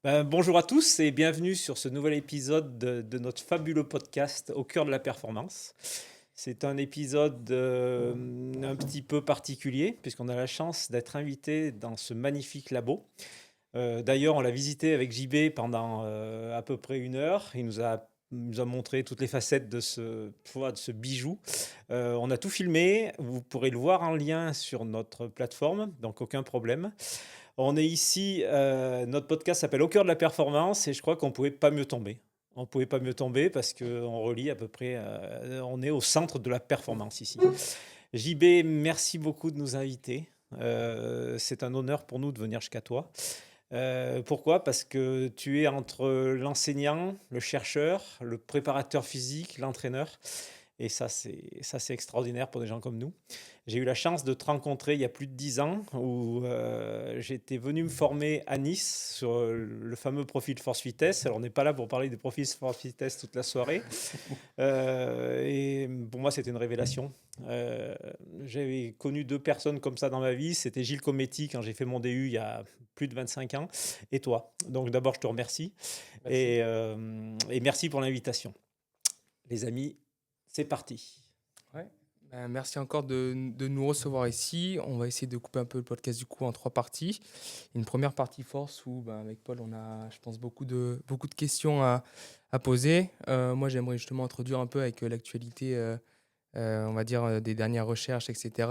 Bonjour à tous et bienvenue sur ce nouvel épisode de notre fabuleux podcast Au cœur de la performance. C'est un épisode un petit peu particulier puisqu'on a la chance d'être invité dans ce magnifique labo. D'ailleurs, on l'a visité avec JB pendant à peu près 1 heure. Il nous a montré toutes les facettes de ce bijou. On a tout filmé. Vous pourrez le voir en lien sur notre plateforme, donc aucun problème. On est ici, notre podcast s'appelle Au cœur de la performance et je crois qu'on ne pouvait pas mieux tomber. On ne pouvait pas mieux tomber parce qu'on relie à peu près, on est au centre de la performance ici. JB, merci beaucoup de nous inviter. C'est un honneur pour nous de venir jusqu'à toi. Pourquoi? Parce que tu es entre l'enseignant, le chercheur, le préparateur physique, l'entraîneur. Et ça, c'est extraordinaire pour des gens comme nous. J'ai eu la chance de te rencontrer il y a plus de 10 ans où j'étais venu me former à Nice sur le fameux profil Force Vitesse. Alors, on n'est pas là pour parler des profils Force Vitesse toute la soirée. Et pour moi, c'était une révélation. Euh, J'avais connu 2 personnes comme ça dans ma vie. C'était Gilles Cometti quand j'ai fait mon DU il y a plus de 25 ans et toi. Donc, d'abord, je te remercie. Merci. Et merci pour l'invitation. Les amis, c'est parti. Ouais. Merci encore de nous recevoir ici. On va essayer de couper un peu le podcast du coup en 3 parties. Une première partie force où avec Paul on a, je pense, beaucoup de questions à poser. Moi j'aimerais justement introduire un peu avec l'actualité, on va dire des dernières recherches, etc.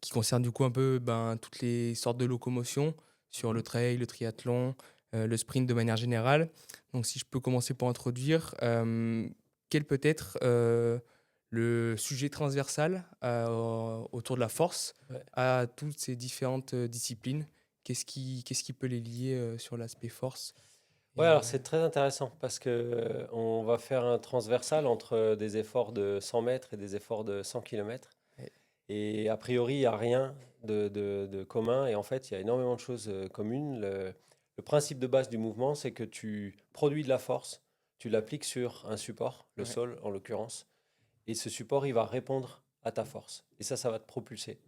qui concernent du coup un peu toutes les sortes de locomotion sur le trail, le triathlon, le sprint de manière générale. Donc si je peux commencer pour introduire, quel peut être le sujet transversal autour de la force Ouais. à toutes ces différentes disciplines. Qu'est-ce qui peut les lier sur l'aspect force Ouais, et, alors c'est très intéressant parce que on va faire un transversal entre des efforts de 100 mètres et des efforts de 100 kilomètres. et- Et a priori, il n'y a rien de commun. Et en fait, il y a énormément de choses communes. Le principe de base du mouvement, c'est que tu produis de la force, tu l'appliques sur un support, le ouais, sol en l'occurrence. Et ce support, il va répondre à ta force. Et ça va te propulser.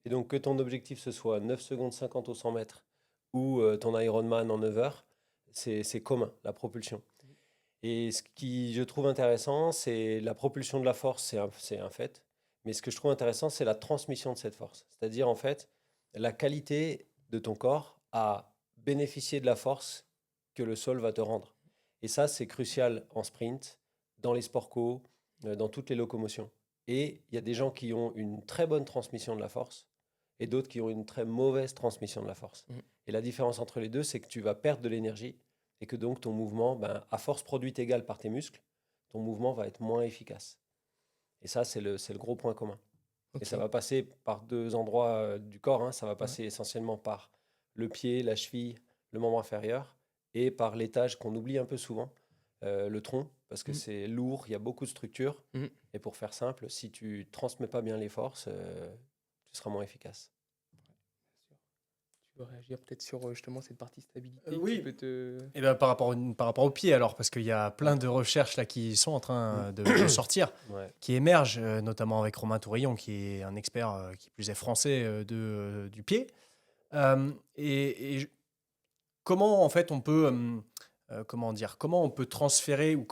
Et donc, que ton objectif, ce soit 9 secondes 50 au 100 mètres ou ton Ironman en 9 heures, c'est commun, la propulsion. Et ce qui, je trouve intéressant, c'est la propulsion de la force, c'est un fait. Mais ce que je trouve intéressant, c'est la transmission de cette force. C'est-à-dire, en fait, la qualité de ton corps à bénéficier de la force que le sol va te rendre. Et ça, c'est crucial en sprint, dans les sports co, dans toutes les locomotions. Et il y a des gens qui ont une très bonne transmission de la force et d'autres qui ont une très mauvaise transmission de la force. mm, Et la différence entre les deux, c'est que tu vas perdre de l'énergie et que donc ton mouvement, à force produite égale par tes muscles, ton mouvement va être moins efficace. Et ça, c'est le gros point commun. Et ça ok, va passer par 2 endroits du corps, hein. Ça va ouais, passer essentiellement par le pied, la cheville, le membre inférieur, et par l'étage qu'on oublie un peu souvent, le tronc, parce que mm, c'est lourd, il y a beaucoup de structures. mm. Et pour faire simple, si tu transmets pas bien les forces, tu seras moins efficace. Tu veux réagir peut-être sur justement cette partie stabilité qui Oui, peut te... et ben par rapport au pied alors, parce qu'il y a plein Ouais. de recherches là qui sont en train Mm. de sortir, Ouais. qui émergent, notamment avec Romain Tourillon, qui est un expert, qui plus est français, du pied. Comment en fait on peut, comment dire, comment on peut transférer ou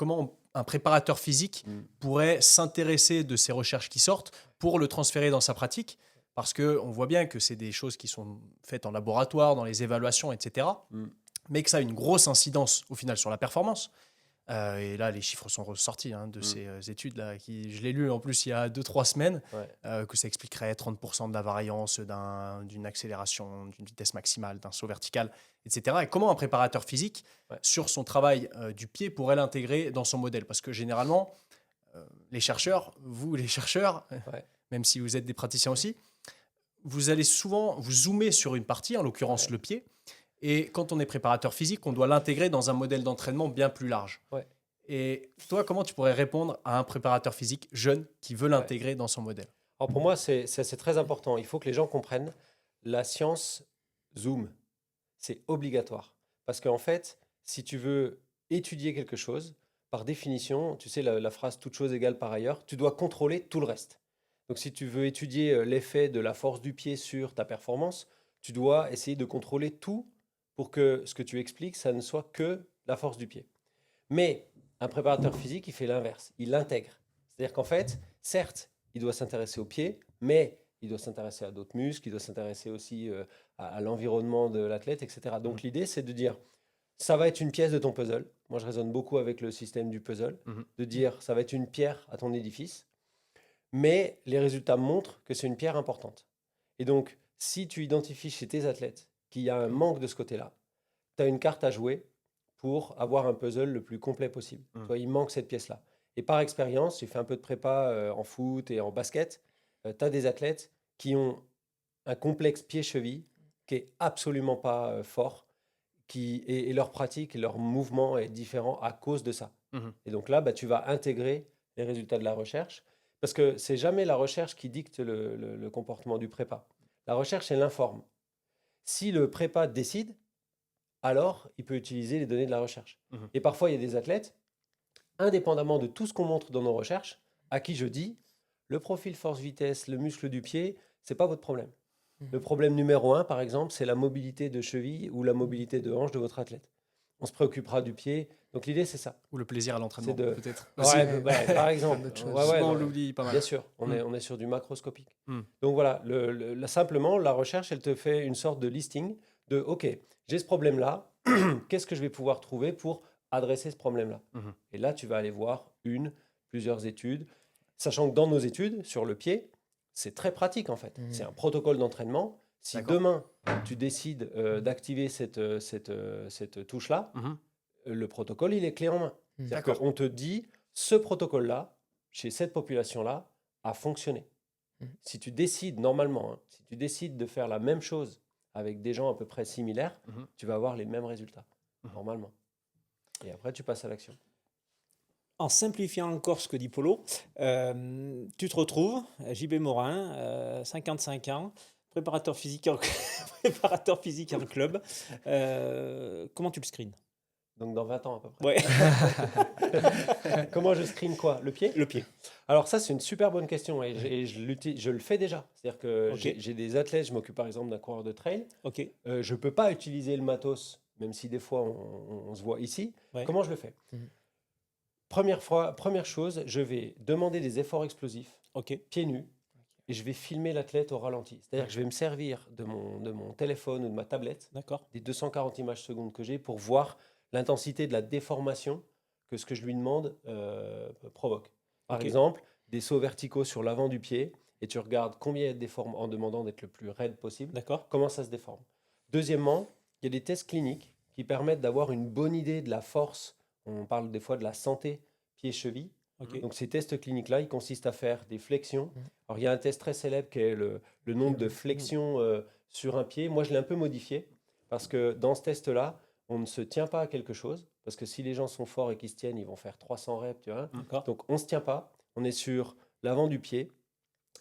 un préparateur physique Mm. pourrait s'intéresser de ces recherches qui sortent pour le transférer dans sa pratique, parce que on voit bien que c'est des choses qui sont faites en laboratoire, dans les évaluations, etc., Mm. mais que ça a une grosse incidence au final sur la performance. Et là, les chiffres sont ressortis, hein, de Mm. ces études-là. Je l'ai lu en plus il y a 2, 3 semaines, Ouais. que ça expliquerait 30% de la variance d'une accélération, d'une vitesse maximale, d'un saut vertical, etc. Et comment un préparateur physique, Ouais. sur son travail du pied, pourrait l'intégrer dans son modèle? Parce que généralement, les chercheurs, vous les chercheurs, Ouais. même si vous êtes des praticiens aussi, vous allez souvent vous zoomer sur une partie, en l'occurrence Ouais. le pied, et quand on est préparateur physique, on doit l'intégrer dans un modèle d'entraînement bien plus large. Ouais. Et toi, comment tu pourrais répondre à un préparateur physique jeune qui veut Ouais. l'intégrer dans son modèle? Alors pour moi, c'est très important. Il faut que les gens comprennent la science zoom. C'est obligatoire. Parce qu'en fait, si tu veux étudier quelque chose, par définition, tu sais, la phrase toute chose égale par ailleurs, tu dois contrôler tout le reste. Donc si tu veux étudier l'effet de la force du pied sur ta performance, tu dois essayer de contrôler tout pour que ce que tu expliques, ça ne soit que la force du pied. Mais un préparateur physique, il fait l'inverse, il l'intègre. C'est-à-dire qu'en fait, certes, il doit s'intéresser au pied, mais il doit s'intéresser à d'autres muscles, il doit s'intéresser aussi à l'environnement de l'athlète, etc. Donc l'idée, c'est de dire, ça va être une pièce de ton puzzle. Moi, je raisonne beaucoup avec le système du puzzle, de dire, ça va être une pierre à ton édifice, mais les résultats montrent que c'est une pierre importante. Et donc, si tu identifies chez tes athlètes qu'il y a un manque de ce côté-là, tu as une carte à jouer pour avoir un puzzle le plus complet possible. Tu vois, il manque cette pièce-là. Et par expérience, j'ai fait un peu de prépa en foot et en basket, tu as des athlètes qui ont un complexe pied-cheville qui est absolument pas fort, et leur pratique, leur mouvement est différent à cause de ça. Et donc là, tu vas intégrer les résultats de la recherche, parce que c'est jamais la recherche qui dicte le comportement du prépa. La recherche, elle l'informe. Si le prépa décide, alors il peut utiliser les données de la recherche. Et parfois, il y a des athlètes, indépendamment de tout ce qu'on montre dans nos recherches, à qui je dis, le profil force-vitesse, le muscle du pied, c'est pas votre problème. Le problème numéro 1, par exemple, c'est la mobilité de cheville ou la mobilité de hanche de votre athlète. On se préoccupera du pied. Donc l'idée, c'est ça. Ou le plaisir à l'entraînement, C'est de- peut-être. Par exemple. D'autres choses. Souvent, on non, l'oublie pas mal. Bien sûr, on est sur du macroscopique. Mm. Donc voilà, simplement, la recherche, elle te fait une sorte de listing de, OK, j'ai ce problème-là, qu'est-ce que je vais pouvoir trouver pour adresser ce problème-là? Et là, tu vas aller voir plusieurs études, sachant que dans nos études, sur le pied, c'est très pratique en fait. C'est un protocole d'entraînement. Si D'accord. demain, tu décides d'activer cette touche-là, le protocole, il est clé en main. C'est-à-dire D'accord. qu'on te dit, ce protocole-là, chez cette population-là, a fonctionné. Si tu décides, normalement, si tu décides de faire la même chose avec des gens à peu près similaires, tu vas avoir les mêmes résultats, normalement. Et après, tu passes à l'action. En simplifiant encore ce que dit Polo, tu te retrouves, JB Morin, 55 ans, préparateur physique en club. Comment tu le screens? Donc dans 20 ans à peu près. Ouais, Comment je screen quoi? Le pied? le pied. Alors ça, c'est une super bonne question et je le fais déjà. C'est-à-dire que Ok. j'ai des athlètes, je m'occupe par exemple d'un coureur de trail. Ok. Je ne peux pas utiliser le matos, même si des fois on se voit ici. Ouais. Comment je le fais? Première chose, je vais demander des efforts explosifs, Ok. pieds nus, et je vais filmer l'athlète au ralenti. C'est-à-dire que je vais me servir de mon téléphone ou de ma tablette, D'accord. des 240 images secondes que j'ai, pour voir l'intensité de la déformation que ce que je lui demande provoque. Par Ok. exemple, des sauts verticaux sur l'avant du pied, et tu regardes combien il déforme en demandant d'être le plus raide possible, D'accord. comment ça se déforme. Deuxièmement, il y a des tests cliniques qui permettent d'avoir une bonne idée de la force. On parle des fois de la santé pied-cheville. Ok. Donc ces tests cliniques-là, ils consistent à faire des flexions. Alors il y a un test très célèbre qui est le nombre de flexions sur un pied. Moi, je l'ai un peu modifié parce que dans ce test-là, on ne se tient pas à quelque chose. Parce que si les gens sont forts et qu'ils se tiennent, ils vont faire 300 reps, tu vois. D'accord. Donc on ne se tient pas. On est sur l'avant du pied.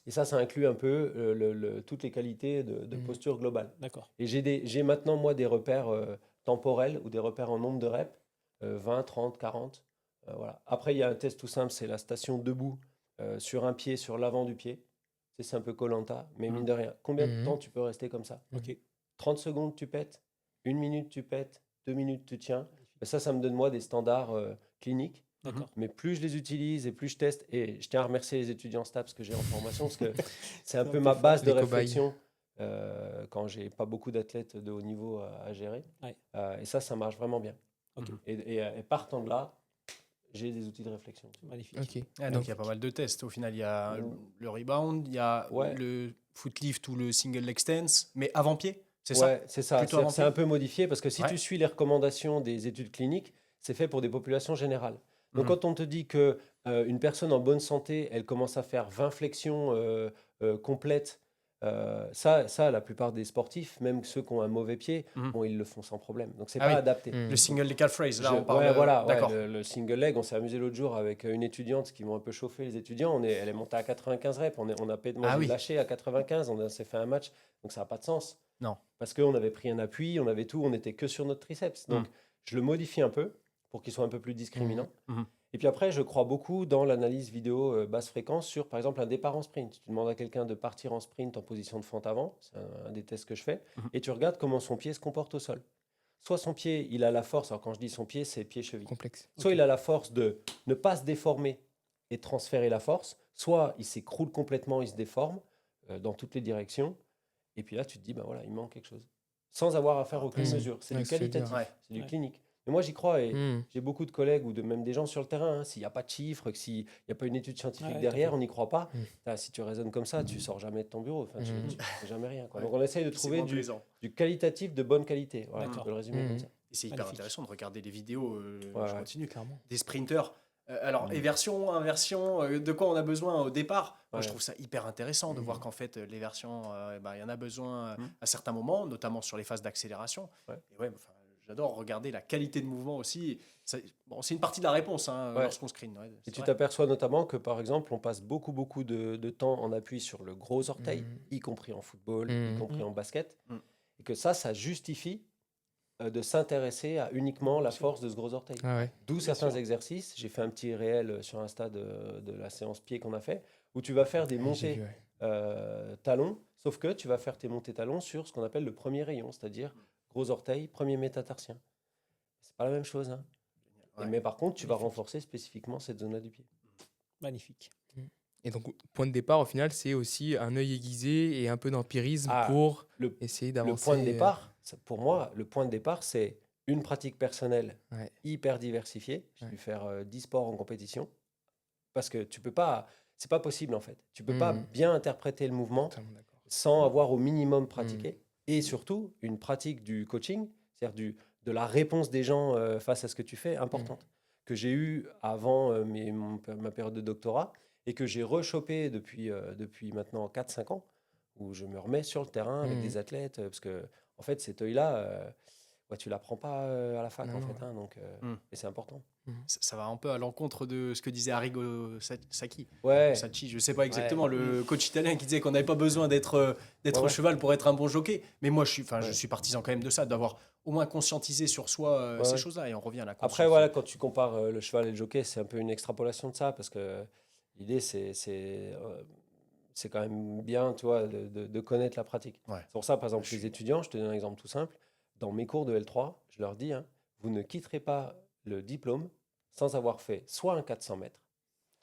Et ça inclut un peu toutes les qualités de posture globale. D'accord. Et j'ai maintenant, moi, des repères temporels ou des repères en nombre de reps, 20, 30, 40. Voilà. Après, il y a un test tout simple, c'est la station debout sur un pied, sur l'avant du pied. C'est un peu Koh-Lanta, mais mine de rien, combien de temps tu peux rester comme ça? Ok. 30 secondes, tu pètes. 1 minute, tu pètes. 2 minutes, tu tiens. Et ça me donne, moi, des standards cliniques. D'accord. Mais plus je les utilise et plus je teste, et je tiens à remercier les étudiants STAPS que j'ai en formation, parce que c'est un peu ma base de Les cobayes. réflexion quand j'ai pas beaucoup d'athlètes de haut niveau à gérer. Ouais. Et ça marche vraiment bien. Ok. Et partant de là, j'ai des outils de réflexion. Magnifique. Ok. Donc il y a pas mal de tests. Au final, il y a le rebound, il y a Ouais. le footlift ou le single leg stance, mais avant-pied, c'est ça? Ouais, c'est ça. Plutôt C'est avant-pied un peu modifié parce que si Ouais. tu suis les recommandations des études cliniques, c'est fait pour des populations générales. Donc, quand on te dit que une personne en bonne santé, elle commence à faire 20 flexions complètes, ça, la plupart des sportifs, même ceux qui ont un mauvais pied, bon, ils le font sans problème. Donc, c'est Ah pas oui. adapté. Le single leg calf raise, là, Je- on parle. ouais, voilà, ouais, D'accord. le single leg, on s'est amusé l'autre jour avec une étudiante qui m'ont un peu chauffé les étudiants. Elle est montée à 95 reps. On a Ah oui. lâché à 95. On s'est fait un match. Donc, ça n'a pas de sens. Non. Parce qu'on avait pris un appui, on avait tout, on n'était que sur notre triceps. Donc, je le modifie un peu pour qu'il soit un peu plus discriminant. Et puis après, je crois beaucoup dans l'analyse vidéo basse fréquence sur, par exemple, un départ en sprint. Tu demandes à quelqu'un de partir en sprint en position de fente avant, c'est un des tests que je fais, et tu regardes comment son pied se comporte au sol. soit son pied, il a la force, alors quand je dis son pied, c'est pied-cheville. Complexe. Soit il a la force de ne pas se déformer et transférer la force, soit il s'écroule complètement, il se déforme dans toutes les directions. Et puis là, tu te dis, ben voilà, il manque quelque chose. Sans avoir à faire aucune mesure. C'est Ouais, du ce que je veux dire. qualitatif, Ouais. c'est du Ouais. clinique. Mais moi, j'y crois et Mm. j'ai beaucoup de collègues ou même des gens sur le terrain. S'il n'y a pas de chiffres, que s'il n'y a pas une étude scientifique Ouais, tout à derrière, fait. on n'y croit pas. Mm. Si tu raisonnes comme ça, tu sors jamais de ton bureau. Enfin, tu fais jamais rien. Quoi. Ouais. Donc, on essaye de C'est trouver moins du plaisant. qualitatif de bonne qualité. Voilà, D'accord. on peut le résumer comme ça. Et c'est hyper Magnifique. intéressant de regarder des vidéos, Ouais, je ouais. continue, Clairement. des sprinters. Alors, éversion, inversion, de quoi on a besoin au départ. Moi, Ouais. je trouve ça hyper intéressant de voir qu'en fait, l'éversion, il y en a besoin Mhm. à certains moments, notamment sur les phases d'accélération. Ouais. Et ouais, enfin, j'adore regarder la qualité de mouvement aussi. Bon, c'est une partie de la réponse Ouais. lorsqu'on screen. Ouais, Et c'est tu vrai. t'aperçois notamment que, par exemple, on passe beaucoup de temps en appui sur le gros orteil, y compris en football, y compris en basket, Mm. et que ça justifie de s'intéresser à uniquement la Bien sûr. force de ce gros orteil. Ah ouais. D'où Bien certains sûr. exercices. J'ai fait un petit réel sur Insta de la séance pied qu'on a fait, où tu vas faire des Ouais, j'ai montées vu, ouais. talons, sauf que tu vas faire tes montées talons sur ce qu'on appelle le premier rayon, c'est-à-dire gros orteil, premier métatarsien. C'est pas la même chose. Hein. Ouais. Mais par contre, tu vas Magnifique. renforcer spécifiquement cette zone-là du pied. Magnifique. Et donc, point de départ, au final, c'est aussi un œil aiguisé et un peu d'empirisme Ah, pour le, essayer le d'avancer. point de départ, pour moi, le point de départ, c'est une pratique personnelle Ouais. hyper diversifiée. J'ai Ouais. dû faire 10 sports en compétition. Parce que tu peux pas, c'est pas possible en fait. Tu peux pas bien interpréter le mouvement Totalement d'accord. sans avoir au minimum pratiqué. Et surtout, une pratique du coaching, c'est-à-dire de la réponse des gens face à ce que tu fais, importante. Que j'ai eu avant ma période de doctorat et que j'ai rechopé depuis maintenant 4-5 ans, où je me remets sur le terrain avec des athlètes. Parce que, en fait, cet œil-là, ouais, tu l'apprends pas à la fac, Non, en non, fait. Hein, donc, et c'est important. Ça va un peu à l'encontre de ce que disait Arrigo Sacchi. Ouais, Sacchi, je sais pas exactement, Ouais. le coach italien qui disait qu'on n'avait pas besoin d'être Ouais. cheval pour être un bon jockey. Mais moi, je Ouais. suis partisan quand même de ça, d'avoir au moins conscientisé sur soi Ouais, ces ouais. choses-là. Et on revient à la Après, conscience. voilà, quand tu compares le cheval et le jockey, c'est un peu une extrapolation de ça, parce que l'idée, c'est quand même bien, tu vois, de connaître la pratique. Ouais. C'est pour ça, par exemple, Je les suis- étudiants, je te donne un exemple tout simple, dans mes cours de L3, je leur dis, hein, vous ne quitterez pas le diplôme sans avoir fait soit un 400 mètres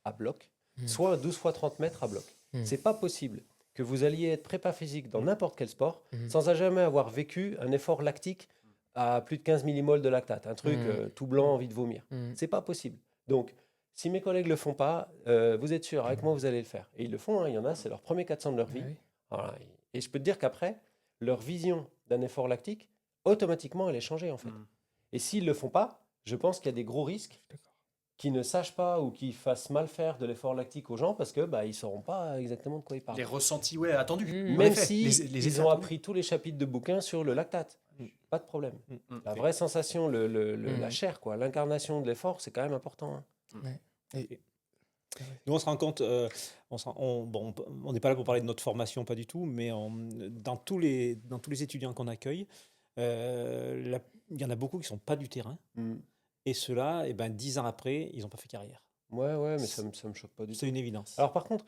à bloc, soit un 12 x 30 mètres à bloc. C'est pas possible que vous alliez être prépa physique dans n'importe quel sport sans jamais avoir vécu un effort lactique à plus de 15 millimoles de lactate, un truc tout blanc, envie de vomir. C'est pas possible. Donc, si mes collègues le font pas, vous êtes sûr, avec moi, vous allez le faire. Et ils le font, hein, il y en a, c'est leur premier 400 de leur vie. Ah oui. Voilà. Et je peux te dire qu'après, leur vision d'un effort lactique, automatiquement, elle est changée, en fait. Et s'ils le font pas, je pense qu'il y a des gros risques qu'ils ne sachent pas ou qu'ils fassent mal faire de l'effort lactique aux gens parce que ils sauront pas exactement de quoi ils parlent. Les ressentis, ouais, attendus. En Même effet, si les ils effets ont attendus. appris tous les chapitres de bouquins sur le lactate, pas de problème. La Ok. vraie sensation, la chair, quoi, l'incarnation de l'effort, c'est quand même important. Hein. Nous, on se rend compte, on n'est pas là pour parler de notre formation, pas du tout, mais dans tous les étudiants qu'on accueille, il y en a beaucoup qui ne sont pas du terrain. Et ceux-là, 10 ans après, ils n'ont pas fait carrière. Ouais, mais ça me choque pas du tout. C'est une évidence. Alors par contre,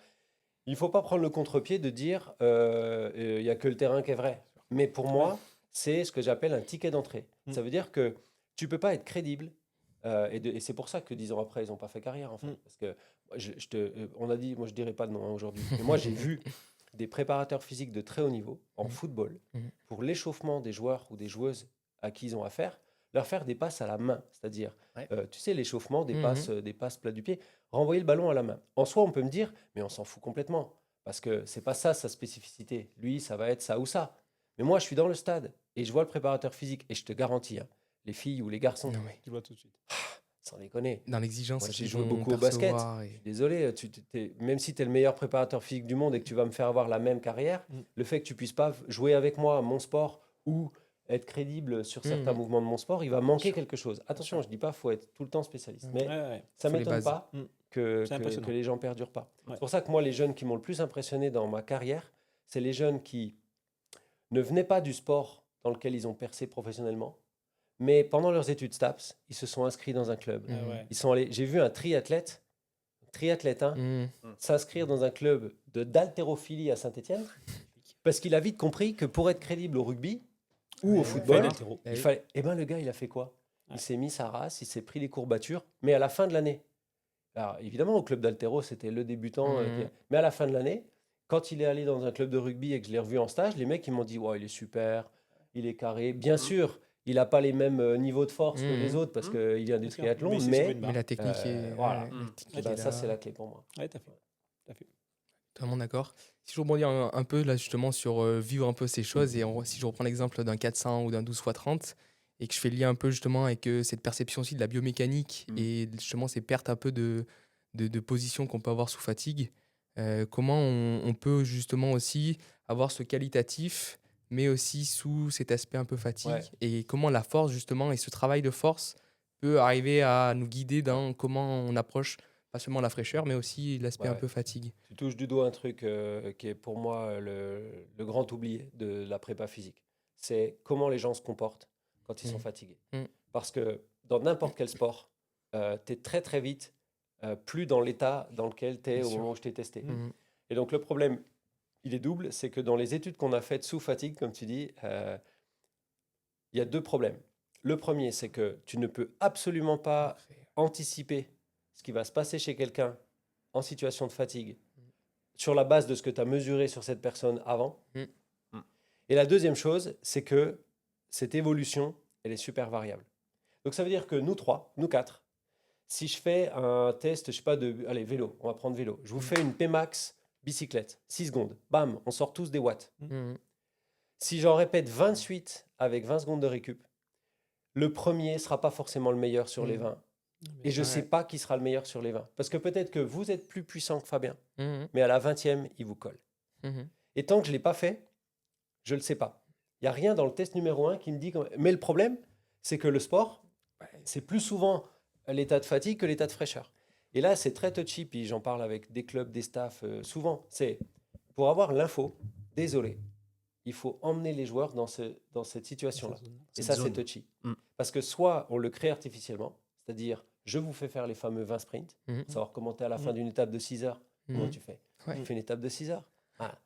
il faut pas prendre le contre-pied de dire il y a que le terrain qui est vrai. Mais pour moi, c'est ce que j'appelle un ticket d'entrée. Ça veut dire que tu peux pas être crédible. Et c'est pour ça que 10 ans après, ils n'ont pas fait carrière, en fait. Parce que on a dit, moi je dirais pas de nom aujourd'hui, mais moi j'ai vu des préparateurs physiques de très haut niveau en football pour l'échauffement des joueurs ou des joueuses à qui ils ont affaire, leur faire des passes à la main. C'est-à-dire, tu sais, l'échauffement, des passes plat du pied, renvoyer le ballon à la main. En soi, on peut me dire, mais on s'en fout complètement. Parce que c'est pas ça sa spécificité. Lui, ça va être ça ou ça. Mais moi, je suis dans le stade et je vois le préparateur physique et je te garantis, hein, les filles ou les garçons, Tu vois tout de suite. sans déconner. Dans l'exigence, Moi, j'ai qu'ils joué vont beaucoup au basket. percevoir Je suis désolé, même si tu es le meilleur préparateur physique du monde et que tu vas me faire avoir la même carrière, le fait que tu puisses pas jouer avec moi à mon sport ou être crédible sur certains mouvements de mon sport, il va manquer quelque chose. Attention, je dis pas qu'il faut être tout le temps spécialiste, mais ça Faut les m'étonne bases. pas que C'est impressionnant. les gens perdurent pas. Ouais. C'est pour ça que moi, les jeunes qui m'ont le plus impressionné dans ma carrière, c'est les jeunes qui ne venaient pas du sport dans lequel ils ont percé professionnellement, mais pendant leurs études STAPS, ils se sont inscrits dans un club. Ah ouais. Ils sont allés. J'ai vu un triathlète, s'inscrire dans un club d'haltérophilie à Saint-Étienne, parce qu'il a vite compris que pour être crédible au rugby, ou au Ouais, football. ouais. Altéro. Eh oui. Eh ben, le gars, il a fait quoi? Ouais. Il s'est mis sa race, il s'est pris les courbatures, mais à la fin de l'année. Alors, évidemment, au club d'haltéro, c'était le débutant. Mais à la fin de l'année, quand il est allé dans un club de rugby et que je l'ai revu en stage, les mecs, ils m'ont dit, ouais, il est super, il est carré. Bien sûr, il n'a pas les mêmes niveaux de force que les autres parce qu'il vient du Bien sûr. triathlon, Mais c'est sur mais une Mais la technique voilà. la technique eh ben, est ça, là. c'est la clé pour moi. Ouais, t'as fait. Totalement d'accord. Si je rebondis un peu là justement sur vivre un peu ces choses et si je reprends l'exemple d'un 400 ou d'un 12x30 et que je fais le lien un peu justement avec cette perception aussi de la biomécanique et justement ces pertes un peu de position qu'on peut avoir sous fatigue, comment on peut justement aussi avoir ce qualitatif mais aussi sous cet aspect un peu fatigue Ouais. et comment la force justement et ce travail de force peut arriver à nous guider dans comment on approche pas seulement la fraîcheur mais aussi l'aspect un Ouais. peu fatigue. Tu touches du doigt un truc qui est pour moi le grand oublié de la prépa physique. C'est comment les gens se comportent quand ils sont fatigués. Parce que dans n'importe quel sport, tu es très très vite plus dans l'état dans lequel tu es Bien au sûr. moment où je t'ai testé. Mhm. Et donc le problème, il est double, c'est que dans les études qu'on a faites sous fatigue, comme tu dis, il y a deux problèmes. Le premier, c'est que tu ne peux absolument pas anticiper ce qui va se passer chez quelqu'un en situation de fatigue sur la base de ce que tu as mesuré sur cette personne avant. Et la deuxième chose, c'est que cette évolution, elle est super variable. Donc ça veut dire que nous trois, nous quatre, si je fais un test, je sais pas, allez, vélo, on va prendre vélo. Je vous fais une Pmax bicyclette, 6 secondes. Bam, on sort tous des watts. Mhm. Si j'en répète 28 avec 20 secondes de récup, le premier sera pas forcément le meilleur sur les 20. Et je ne sais pas qui sera le meilleur sur les 20. Parce que peut-être que vous êtes plus puissant que Fabien, Mhm. mais à la 20e, il vous colle. Mhm. Et tant que je ne l'ai pas fait, je ne le sais pas. Il n'y a rien dans le test numéro 1 qui me dit... Mais le problème, c'est que le sport, c'est plus souvent l'état de fatigue que l'état de fraîcheur. Et là, c'est très touchy, puis j'en parle avec des clubs, des staffs, souvent. C'est pour avoir l'info, désolé, il faut emmener les joueurs dans cette situation-là. Et Cette ça, zone. c'est touchy. Mm. Parce que soit on le crée artificiellement, c'est-à-dire je vous fais faire les fameux 20 sprints, Mhm. savoir comment tu es à la fin d'une étape de 6 heures, comment Mhm. tu fais. Ouais. Tu fais une étape de 6 heures. Ah.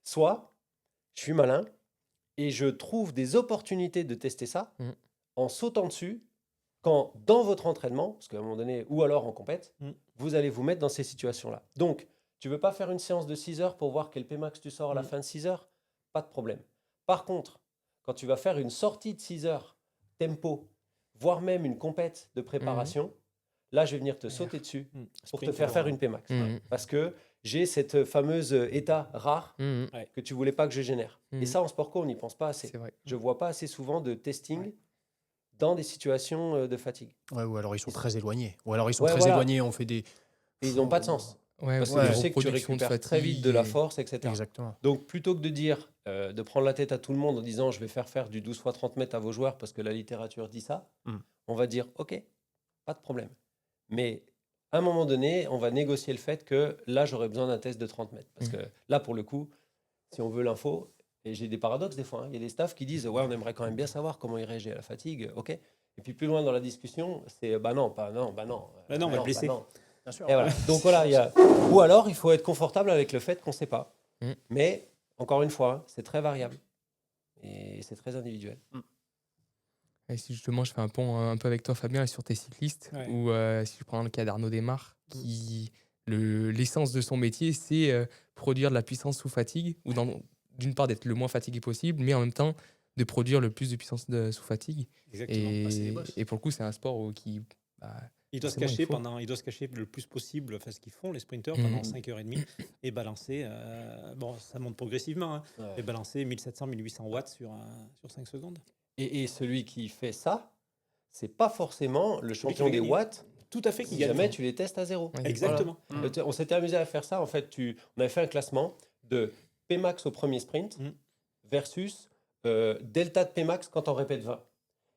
Soit je suis malin et je trouve des opportunités de tester ça Mhm. en sautant dessus quand dans votre entraînement, parce qu'à un moment donné, ou alors en compète, vous allez vous mettre dans ces situations-là. Donc, tu veux pas faire une séance de 6 heures pour voir quel Pmax tu sors à la fin de 6 heures? Pas de problème. Par contre, quand tu vas faire une sortie de 6 heures, tempo, voire même une compète de préparation, là, je vais venir te sauter dessus pour te faire faire une Pmax. Mhm. Parce que j'ai cette fameuse état rare Mhm. que tu voulais pas que je génère. Et ça, en sport co, on n'y pense pas assez. C'est vrai. Je vois pas assez souvent de testing dans des situations de fatigue. Ouais, ou alors ils sont très éloignés. Ou alors ils sont Ouais, très voilà. éloignés, on fait des... Et ils n'ont pas de sens. Ouais, Parce c'est que des je sais que tu reproductions de récupères très vite de la fatigue force, etc. Exactement. Donc, plutôt que de dire, de prendre la tête à tout le monde en disant je vais faire du 12 x 30 mètres à vos joueurs parce que la littérature dit ça, on va dire ok, pas de problème. Mais à un moment donné, on va négocier le fait que là, j'aurais besoin d'un test de 30 mètres. Parce que là, pour le coup, si on veut l'info, et j'ai des paradoxes des fois, hein, il y a des staffs qui disent ouais, on aimerait quand même bien savoir comment il réagit à la fatigue, ok. Et puis plus loin dans la discussion, c'est bah non, pas non, bah non. Bah non, on va le blesser. non. Bien sûr. Et voilà. Donc voilà, ou alors il faut être confortable avec le fait qu'on ne sait pas. Mais encore une fois, c'est très variable et c'est très individuel. Et si justement je fais un pont un peu avec toi Fabien sur tes cyclistes, ou si je prends le cas d'Arnaud Desmar, qui l'essence de son métier c'est produire de la puissance sous fatigue, ou d'une part d'être le moins fatigué possible, mais en même temps de produire le plus de puissance sous fatigue. Exactement. Et pour le coup c'est un sport qui... il doit se cacher le plus possible, enfin ce qu'ils font les sprinteurs pendant 5h30 et balancer, bon ça monte progressivement, et balancer 1700-1800 watts sur 5 secondes. Et celui qui fait ça, c'est pas forcément le champion des watts. Tout à fait, qui Si gagne. jamais tu les testes à zéro. Exactement. Voilà. On s'était amusé à faire ça. En fait, on avait fait un classement de Pmax au premier sprint versus delta de Pmax quand on répète 20.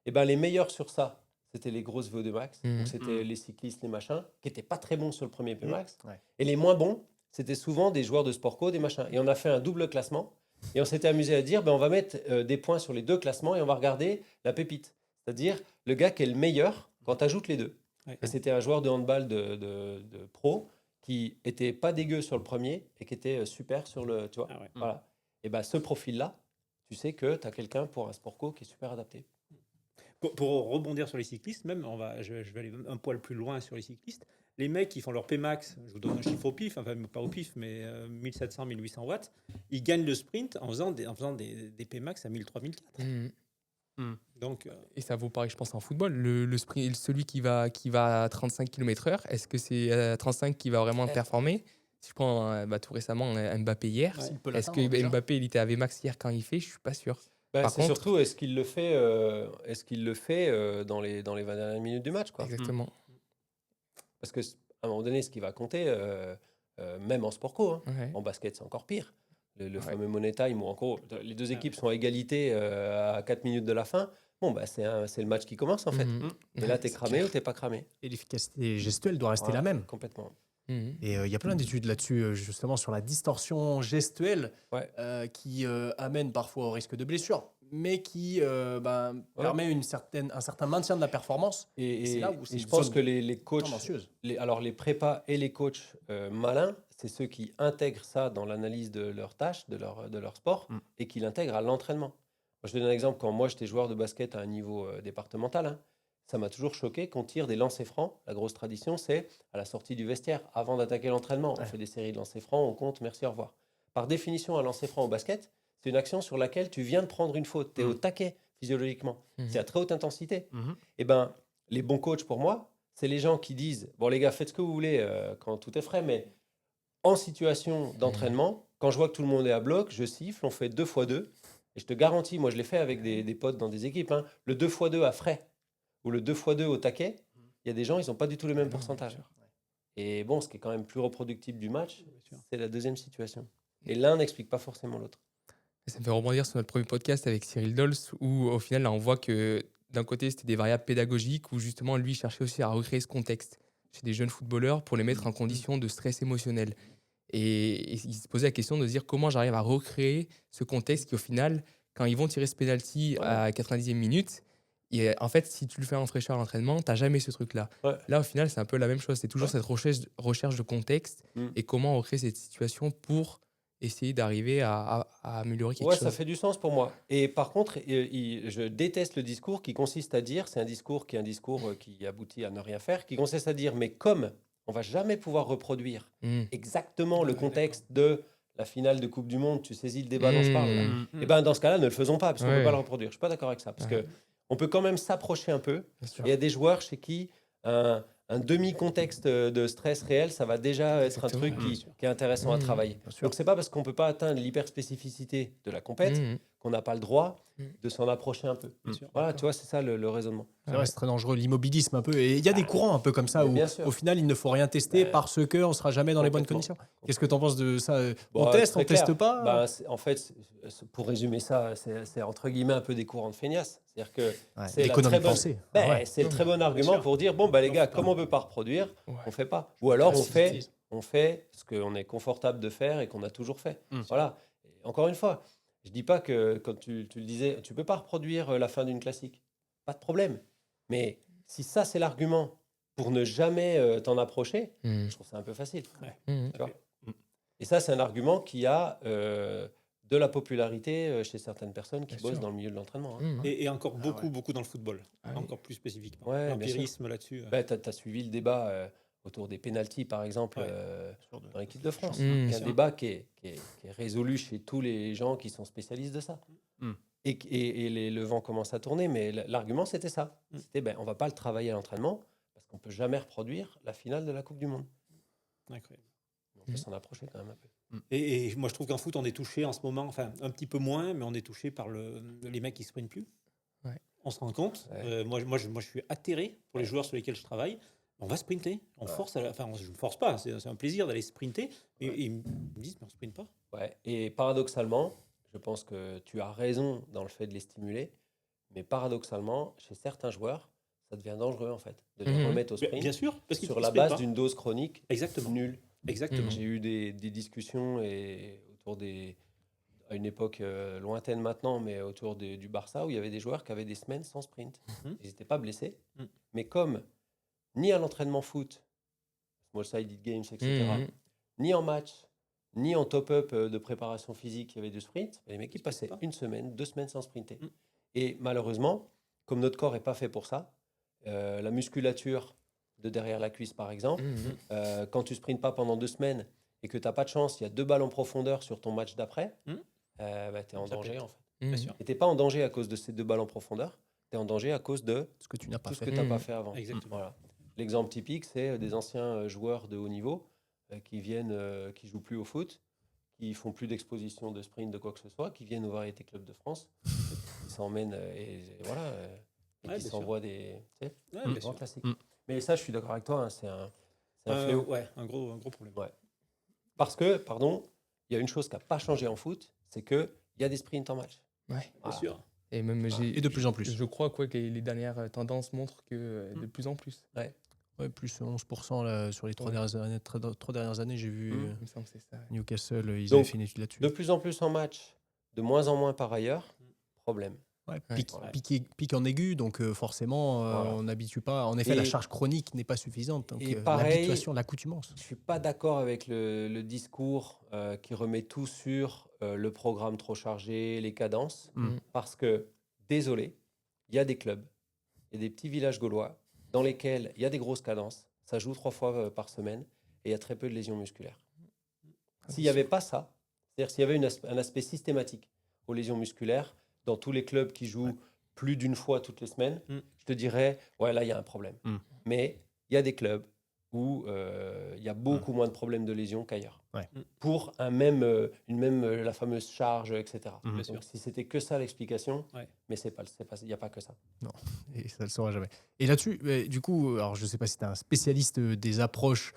Et ben les meilleurs sur ça, c'était les grosses VO2 max. Donc c'était les cyclistes, les machins, qui n'étaient pas très bons sur le premier Pmax. Et les moins bons, c'était souvent des joueurs de sport co, des machins. Et on a fait un double classement. Et on s'était amusé à dire, on va mettre des points sur les deux classements et on va regarder la pépite. C'est-à-dire le gars qui est le meilleur quand tu ajoutes les deux. Et c'était un joueur de handball de pro qui était pas dégueu sur le premier et qui était super sur le... Tu vois, voilà. Et ben ce profil-là, tu sais que tu as quelqu'un pour un sport co qui est super adapté. Pour rebondir sur les cyclistes, même, je vais aller un poil plus loin sur les cyclistes. Les mecs qui font leur Pmax, je vous donne un chiffre au pif, enfin pas au pif, mais 1700, 1800 watts, ils gagnent le sprint en faisant des Pmax à 1003, 1004. Donc, Et ça vaut pareil, je pense, en football. Le sprint, celui qui va à 35 km/h, est-ce que c'est à 35 qui va vraiment performer? Si je prends tout récemment Mbappé hier, Ouais. S'il peut est-ce l'atteindre, que déjà. Mbappé il était à Vmax hier quand il fait? Je suis pas sûr. Par C'est contre- surtout, est-ce qu'il le fait, dans les 20 dernières minutes du match, quoi. Exactement. Parce que à un moment donné, ce qui va compter, même en sport co, hein, Ouais. en basket, c'est encore pire. Le Ouais. fameux money time, où en gros, les deux équipes sont à égalité à 4 minutes de la fin. Bon, c'est le match qui commence, en fait. Mhm. Et là, t'es C'est cramé clair. ou t'es pas cramé. Et l'efficacité gestuelle doit rester Voilà, la même. Complètement. Mhm. Et il y a plein d'études là-dessus, justement, sur la distorsion gestuelle Ouais. qui amène parfois au risque de blessure, mais qui permet un certain maintien de la performance. Et, c'est et- là où c'est et je une pense zone que les coachs, tendancieuse. les prépas et les coachs malins, c'est ceux qui intègrent ça dans l'analyse de leurs tâches, de leur sport, et qui l'intègrent à l'entraînement. Moi, je te donne un exemple. Quand moi, j'étais joueur de basket à un niveau départemental, hein, ça m'a toujours choqué qu'on tire des lancers francs. La grosse tradition, c'est à la sortie du vestiaire, avant d'attaquer l'entraînement. On Ouais. fait des séries de lancers francs, on compte, merci, au revoir. Par définition, un lancer franc au basket, c'est une action sur laquelle tu viens de prendre une faute. Tu es au taquet physiologiquement. Mhm. C'est à très haute intensité. Mhm. Eh ben, les bons coachs, pour moi, c'est les gens qui disent, bon les gars, faites ce que vous voulez quand tout est frais, mais en situation d'entraînement, quand je vois que tout le monde est à bloc, je siffle, on fait 2x2. Et je te garantis, moi je l'ai fait avec des potes dans des équipes, hein, le 2x2 à frais ou le 2x2 au taquet, il y a des gens, ils n'ont pas du tout le même pourcentage. Et bon, ce qui est quand même plus reproductible du match, c'est la deuxième situation. Et l'un n'explique pas forcément l'autre. Ça me fait rebondir sur notre premier podcast avec Cyril Dols, où au final, là, on voit que d'un côté, c'était des variables pédagogiques, où justement, lui cherchait aussi à recréer ce contexte chez des jeunes footballeurs pour les mettre en condition de stress émotionnel. Et il se posait la question de se dire comment j'arrive à recréer ce contexte qui, au final, quand ils vont tirer ce penalty à 90e minute, et en fait, si tu le fais en fraîcheur à l'entraînement, tu n'as jamais ce truc-là. Ouais. Là, au final, c'est un peu la même chose. C'est toujours cette recherche de contexte et comment on recrée cette situation pour essayer d'arriver à améliorer quelque chose. Ça fait du sens pour moi. Et par contre, je déteste le discours qui consiste à dire, c'est un discours qui aboutit à ne rien faire, qui consiste à dire, mais comme on va jamais pouvoir reproduire exactement le contexte de la finale de Coupe du Monde, tu saisis le débat dont je parle là. Et ben dans ce cas-là, ne le faisons pas, parce qu'on ne peut pas le reproduire. Je suis pas d'accord avec ça, parce que on peut quand même s'approcher un peu. Il y a des joueurs chez qui un demi-contexte de stress réel, ça va déjà être un truc qui est intéressant à travailler. Donc, c'est pas parce qu'on peut pas atteindre l'hyperspécificité de la compète qu'on n'a pas le droit de s'en approcher un peu. Voilà, tu vois, c'est ça le raisonnement. C'est vrai, c'est très dangereux, l'immobilisme un peu. Et il y a des courants un peu comme ça où, bien sûr. au final, il ne faut rien tester parce qu'on ne sera jamais dans les bonnes conditions. Qu'est-ce que tu en penses de ça? On teste, on ne teste pas? En fait, pour résumer ça, c'est entre guillemets un peu des courants de feignasse. C'est-à-dire que c'est l'économie la très bonne- pensée. c'est le très bon argument pour dire bon, les gars, comme on ne peut pas reproduire, on ne fait pas. Ou alors on fait ce qu'on est confortable de faire et qu'on a toujours fait. Voilà. Et encore une fois, je ne dis pas que, comme tu le disais, tu ne peux pas reproduire la fin d'une classique. Pas de problème. Mais si ça, c'est l'argument pour ne jamais t'en approcher, je trouve ça un peu facile. Tu vois. Et ça, c'est un argument qui a de la popularité chez certaines personnes qui bossent dans le milieu de l'entraînement. Hein. Et encore beaucoup dans le football, encore plus spécifiquement. L'empirisme là-dessus. Tu as suivi le débat autour des pénaltys, par exemple, dans l'équipe de France. C'est un débat qui est résolu chez tous les gens qui sont spécialistes de ça. Et le vent commence à tourner, mais l'argument, c'était ça. C'était, on ne va pas le travailler à l'entraînement parce qu'on ne peut jamais reproduire la finale de la Coupe du Monde. Incroyable. On peut s'en approcher quand même un peu. Et moi, je trouve qu'en foot, on est touché en ce moment, enfin, un petit peu moins, mais on est touché par les mecs qui ne sprintent plus. Ouais. On se rend compte. Moi, je suis atterré pour les joueurs sur lesquels je travaille. On va sprinter. On force je ne force pas. C'est un plaisir d'aller sprinter. Et ils me disent, mais on ne sprinte pas. Ouais. Et paradoxalement, je pense que tu as raison dans le fait de les stimuler. Mais paradoxalement, chez certains joueurs, ça devient dangereux, en fait, de les remettre au sprint. Bien sûr. Parce qu'ils sur la base d'une dose chronique nulle. Exactement. J'ai eu des discussions autour à une époque lointaine maintenant, mais autour du Barça, où il y avait des joueurs qui avaient des semaines sans sprint. Ils n'étaient pas blessés, mais comme ni à l'entraînement foot, small-sided games, etc., ni en match, ni en top-up de préparation physique, il y avait du sprint. Les mecs, ils passaient 1 semaine, 2 semaines sans sprinter. Et malheureusement, comme notre corps n'est pas fait pour ça, la musculature de derrière la cuisse, par exemple, quand tu sprintes pas pendant 2 semaines et que tu n'as pas de chance, il y a 2 balles en profondeur sur ton match d'après, tu es en Ça danger, pète. en fait. Bien sûr. Et tu n'es pas en danger à cause de ces 2 balles en profondeur, tu es en danger à cause de Ce que tu n'as pas tout ce fait. que tu n'as pas fait avant. Exactement. Voilà. L'exemple typique, c'est des anciens joueurs de haut niveau qui jouent plus au foot, qui font plus d'exposition de sprint, de quoi que ce soit, qui viennent aux Variétés Club de France, qui s'emmènent et voilà, et Ouais, qui bien s'envoient des Ouais, des bien grands sûr. classiques. Mm. Mais ça, je suis d'accord avec toi, hein, c'est un fléau. Ouais, un gros problème. Ouais. Parce que, pardon, il y a une chose qui n'a pas changé en foot, c'est qu'il y a des sprints en match. Ouais. Bien Voilà. sûr. Et même Et de plus en plus. Je crois quoi, que les dernières tendances montrent que de plus en plus. Ouais, plus 11% là, sur les 3 Ouais. dernières années, j'ai vu Il me semble que c'est ça. Newcastle, ils Donc, avaient fait une étude là-dessus. De plus en plus en match, de moins en moins par ailleurs, problème. Ouais, Ouais. pique en aigu, donc forcément, Voilà. on n'habitue pas. En effet, Et- la charge chronique n'est pas suffisante. Donc et pareil, l'habituation, l'accoutumance. Je ne suis pas d'accord avec le discours qui remet tout sur le programme trop chargé, les cadences, parce que, désolé, il y a des clubs, il y a des petits villages gaulois dans lesquels il y a des grosses cadences, ça joue 3 fois par semaine, et il y a très peu de lésions musculaires. S'il n'y avait pas ça, c'est-à-dire s'il y avait un aspect systématique aux lésions musculaires, dans tous les clubs qui jouent plus d'une fois toutes les semaines, je te dirais, ouais, là, il y a un problème. Mais il y a des clubs où il y a beaucoup moins de problèmes de lésions qu'ailleurs. Ouais. Pour la fameuse charge, etc. Bien sûr. Donc, si c'était que ça l'explication, Ouais. mais il n'y a pas que ça. Et ça ne le saura jamais. Et là-dessus, du coup, alors je ne sais pas si tu es un spécialiste des approches,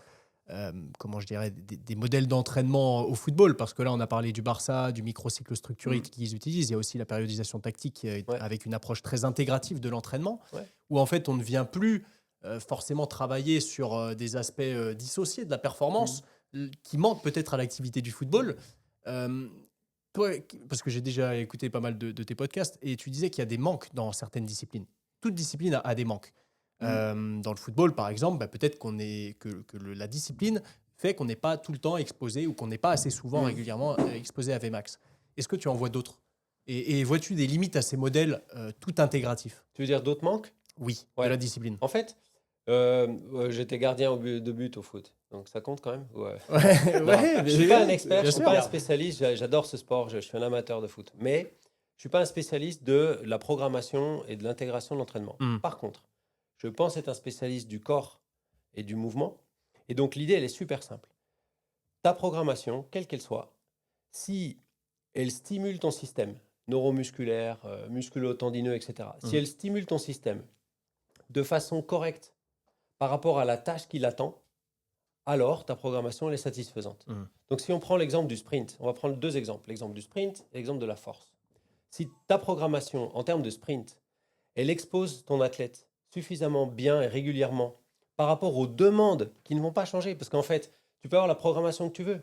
comment je dirais, des modèles d'entraînement au football, parce que là, on a parlé du Barça, du microcycle structuré qu'ils utilisent. Il y a aussi la périodisation tactique avec une approche très intégrative de l'entraînement, où en fait, on ne vient plus forcément travailler sur des aspects dissociés de la performance qui manquent peut-être à l'activité du football. Toi, parce que j'ai déjà écouté pas mal de tes podcasts, et tu disais qu'il y a des manques dans certaines disciplines. Toute discipline a des manques. Dans le football, par exemple, peut-être la discipline fait qu'on n'est pas tout le temps exposé ou qu'on n'est pas assez souvent, régulièrement exposé à VMAX. Est-ce que tu en vois d'autres ? Et vois-tu des limites à ces modèles tout intégratifs ? Tu veux dire d'autres manques ? Oui, Ouais. de la discipline. En fait, j'étais gardien de but au foot, donc ça compte quand même. Ouais. Je ne suis pas un expert, je ne suis pas un spécialiste, j'adore ce sport, je suis un amateur de foot, mais je ne suis pas un spécialiste de la programmation et de l'intégration de l'entraînement. Par contre, je pense être un spécialiste du corps et du mouvement, et donc l'idée, elle est super simple. Ta programmation, quelle qu'elle soit, si elle stimule ton système neuromusculaire, musculo-tendineux, etc., si elle stimule ton système de façon correcte par rapport à la tâche qui l'attend, alors ta programmation elle est satisfaisante. Donc si on prend l'exemple du sprint, on va prendre 2 exemples, l'exemple du sprint et l'exemple de la force. Si ta programmation en termes de sprint, elle expose ton athlète suffisamment bien et régulièrement par rapport aux demandes qui ne vont pas changer, parce qu'en fait, tu peux avoir la programmation que tu veux.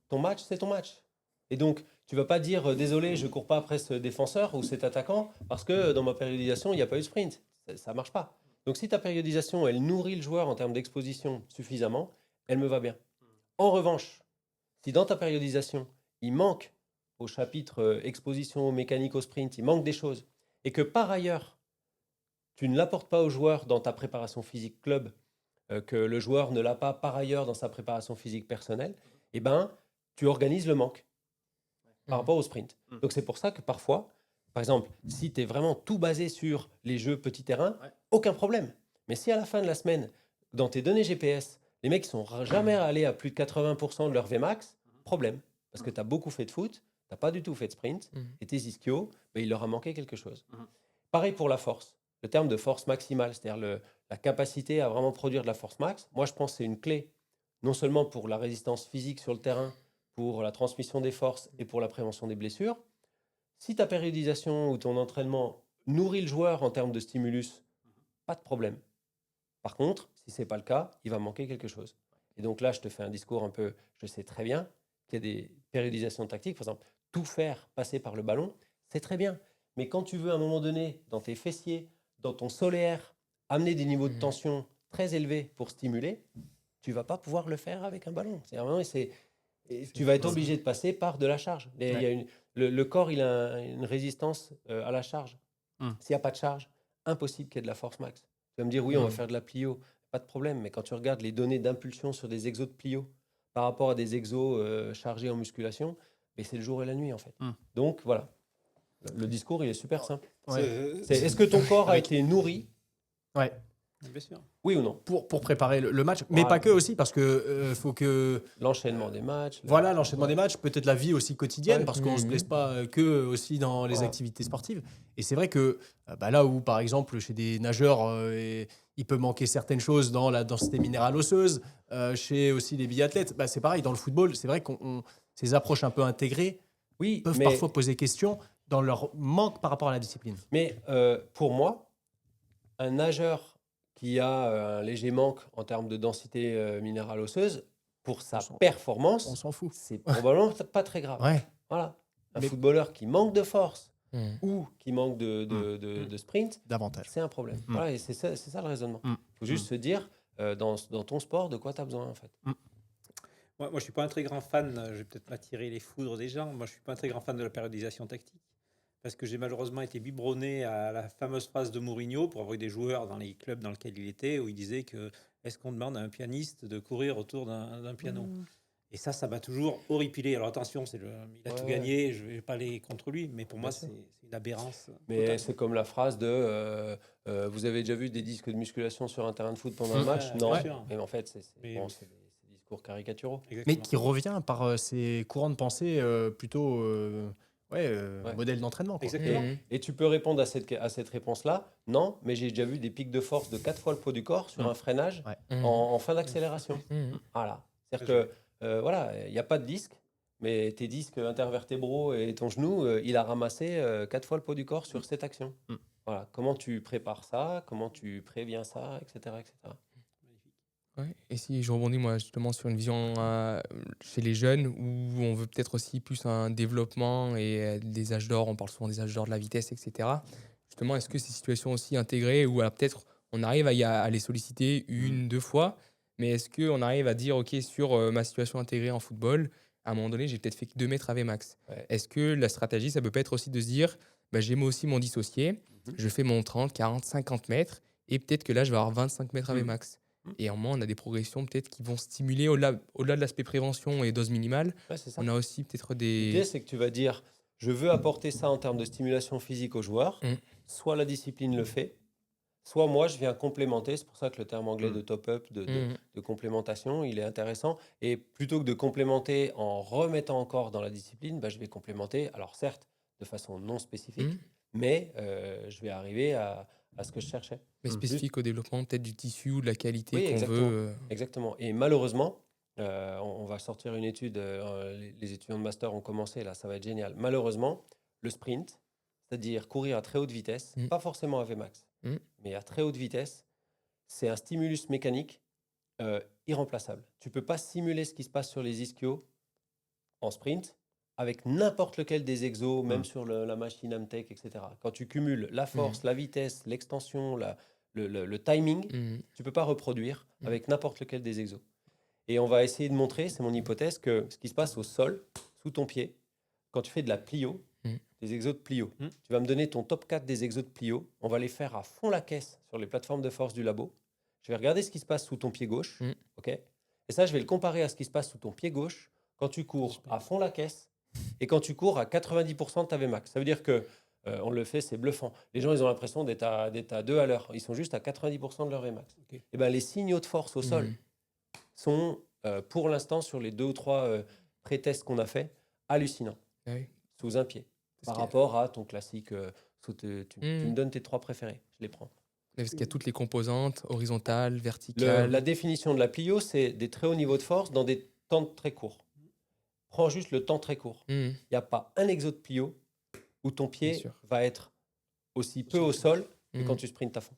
Ton match, c'est ton match. Et donc, tu ne vas pas dire désolé, je ne cours pas après ce défenseur ou cet attaquant parce que dans ma périodisation, il n'y a pas eu de sprint. Ça ne marche pas. Donc, si ta périodisation, elle nourrit le joueur en termes d'exposition suffisamment, elle me va bien. En revanche, si dans ta périodisation, il manque au chapitre exposition mécanique au sprint, il manque des choses, et que par ailleurs, tu ne l'apportes pas au joueur dans ta préparation physique club, que le joueur ne l'a pas par ailleurs dans sa préparation physique personnelle, eh ben, tu organises le manque par rapport au sprint. Donc c'est pour ça que parfois, par exemple, si tu es vraiment tout basé sur les jeux petits terrains, aucun problème. Mais si à la fin de la semaine, dans tes données GPS, les mecs ne sont jamais allés à plus de 80% de leur VMAX, problème. Parce que tu as beaucoup fait de foot, tu n'as pas du tout fait de sprint, et tes ischios, il leur a manqué quelque chose. Pareil pour la force. Le terme de force maximale, c'est-à-dire la capacité à vraiment produire de la force max, moi je pense que c'est une clé, non seulement pour la résistance physique sur le terrain, pour la transmission des forces et pour la prévention des blessures. Si ta périodisation ou ton entraînement nourrit le joueur en termes de stimulus, pas de problème. Par contre, si ce n'est pas le cas, il va manquer quelque chose. Et donc là, je te fais un discours un peu, je sais très bien qu'il y a des périodisations tactiques. Par exemple, tout faire passer par le ballon, c'est très bien. Mais quand tu veux à un moment donné, dans tes fessiers, dans ton solaire, amener des niveaux de tension très élevés pour stimuler, tu ne vas pas pouvoir le faire avec un ballon. Et tu vas être obligé de passer par de la charge. Il y a le corps, il a une résistance à la charge. S'il n'y a pas de charge, impossible qu'il y ait de la force max. Tu vas me dire, oui, on va faire de la plio, pas de problème. Mais quand tu regardes les données d'impulsion sur des exos de plio par rapport à des exos chargés en musculation, mais c'est le jour et la nuit, en fait. Donc, voilà. Le discours, il est super simple. Est-ce que ton corps a été nourri? Ouais. Bien sûr. Oui ou non? Pour préparer le match, mais pas que aussi, parce que faut que... L'enchaînement des matchs. Voilà, l'enchaînement des matchs, peut-être la vie aussi quotidienne, Ouais. parce qu'on ne se blesse pas que aussi dans les Voilà. activités sportives. Et c'est vrai que là où, par exemple, chez des nageurs, il peut manquer certaines choses dans la densité minérale osseuse, chez aussi les biathlètes, c'est pareil, dans le football, c'est vrai qu'on ces approches un peu intégrées Oui, peuvent mais, parfois poser question dans leur manque par rapport à la discipline. mais pour moi, un nageur qui a un léger manque en termes de densité minérale osseuse, pour sa On performance, s'en fout. c'est probablement pas très grave. Ouais. Voilà. Un Mais- footballeur qui manque de force Mhm. ou qui manque de sprint, Davantage. c'est un problème. Voilà, et c'est ça le raisonnement. Il faut juste se dire, dans ton sport, de quoi tu as besoin en fait. Moi, je ne suis pas un très grand fan, je vais peut-être m'attirer les foudres des gens, moi je ne suis pas un très grand fan de la périodisation tactique, parce que j'ai malheureusement été biberonné à la fameuse phrase de Mourinho pour avoir eu des joueurs dans les clubs dans lesquels il était, où il disait que est-ce qu'on demande à un pianiste de courir autour d'un piano? Et ça m'a toujours horripilé. Alors attention, il a tout Ouais. gagné, je ne vais pas aller contre lui, mais pour moi sûr. c'est une aberrance. Mais totale. c'est comme la phrase de vous avez déjà vu des disques de musculation sur un terrain de foot pendant un match? Ouais, Non. bien sûr. Mais en fait, c'est Mais- des discours caricaturaux. Mais Exactement. qui revient par ces courants de pensée plutôt Ouais. modèle d'entraînement. Quoi. Exactement. Mhm. Et tu peux répondre à cette réponse-là. Non, mais j'ai déjà vu des pics de force de 4 fois le poids du corps sur un freinage Ouais. en fin d'accélération. Mhm. Voilà. C'est-à-dire Bien que, voilà, il n'y a pas de disque, mais tes disques intervertébraux et ton genou, il a ramassé 4 fois le poids du corps sur cette action. Voilà. Comment tu prépares ça? Comment tu préviens ça? Etc. etc. Ouais. Et si je rebondis moi justement sur une vision chez les jeunes où on veut peut-être aussi plus un développement et des âges d'or, on parle souvent des âges d'or de la vitesse, etc. Justement, est-ce que ces situations aussi intégrées ou alors peut-être on arrive à les solliciter une, deux fois, mais est-ce qu'on arrive à dire ok sur ma situation intégrée en football, à un moment donné j'ai peut-être fait que 2 mètres AV max. Ouais. Est-ce que la stratégie ça peut pas être aussi de se dire j'ai moi aussi mon dissocié, je fais mon 30, 40, 50 mètres et peut-être que là je vais avoir 25 mètres AV max. Et en moins, on a des progressions peut-être qui vont stimuler au-delà de l'aspect prévention et dose minimale. Ouais, c'est ça. On a aussi peut-être L'idée, des... c'est que tu vas dire, je veux apporter ça en termes de stimulation physique aux joueurs. Soit la discipline le fait, soit moi, je viens complémenter. C'est pour ça que le terme anglais de top-up, de complémentation, il est intéressant. Et plutôt que de complémenter en remettant encore dans la discipline, je vais complémenter, alors certes, de façon non spécifique, mais je vais arriver à ce que je cherchais. Mais spécifique au développement peut-être du tissu ou de la qualité Oui, qu'on exactement. veut. Exactement. Et malheureusement, on va sortir une étude, les étudiants de master ont commencé, là, ça va être génial. Malheureusement, le sprint, c'est-à-dire courir à très haute vitesse, pas forcément à Vmax, mais à très haute vitesse, c'est un stimulus mécanique irremplaçable. Tu ne peux pas simuler ce qui se passe sur les ischios en sprint avec n'importe lequel des exos, même sur la machine Amtech, etc. Quand tu cumules la force, la vitesse, l'extension, le timing, tu ne peux pas reproduire avec n'importe lequel des exos. Et on va essayer de montrer, c'est mon hypothèse, que ce qui se passe au sol, sous ton pied, quand tu fais de la plio, des exos de plio, tu vas me donner ton top 4 des exos de plio, on va les faire à fond la caisse sur les plateformes de force du labo. Je vais regarder ce qui se passe sous ton pied gauche, ok? Et ça, je vais le comparer à ce qui se passe sous ton pied gauche quand tu cours à fond la caisse et quand tu cours à 90% de ta Vmax. Ça veut dire que on le fait, c'est bluffant. Les gens, ils ont l'impression d'être à 2 à l'heure. Ils sont juste à 90% de leur Vmax. Okay. Et ben, les signaux de force au sol sont, pour l'instant, sur les 2 ou 3 pré-tests qu'on a fait, hallucinants. Sous un pied. Par rapport à ton classique, tu me donnes tes 3 préférés. Je les prends. Parce qu'il y a toutes les composantes, horizontales, verticales. La définition de la plio, c'est des très hauts niveaux de force dans des temps très courts. Prends juste le temps très court. Il n'y a pas un exo de plio où ton pied va être aussi peu au sol que quand tu sprintes à fond.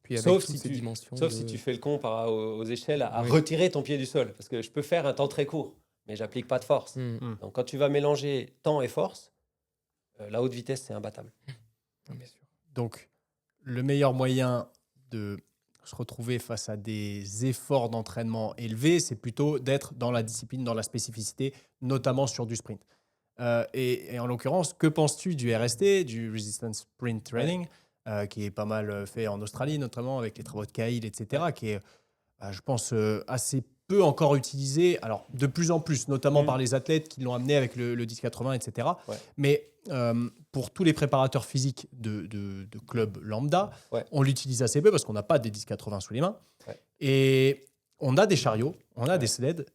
Puis avec Sauf, toutes ces dimensions si tu fais le con aux échelles à retirer ton pied du sol. Parce que je peux faire un temps très court, mais j'applique pas de force. Donc quand tu vas mélanger temps et force, la haute vitesse, c'est imbattable. Bien sûr. Donc, le meilleur moyen de se retrouver face à des efforts d'entraînement élevés, c'est plutôt d'être dans la discipline, dans la spécificité, notamment sur du sprint. Et en l'occurrence, que penses-tu du RST, du Resistance Sprint Training, qui est pas mal fait en Australie, notamment avec les travaux de Cahill, etc., qui est, je pense, assez peu encore utilisé, alors de plus en plus, notamment par les athlètes qui l'ont amené avec le 10-80, etc. Ouais. Mais pour tous les préparateurs physiques de clubs lambda, on l'utilise assez peu parce qu'on n'a pas des 10-80 sous les mains. Ouais. Et on a des chariots, on a des sleds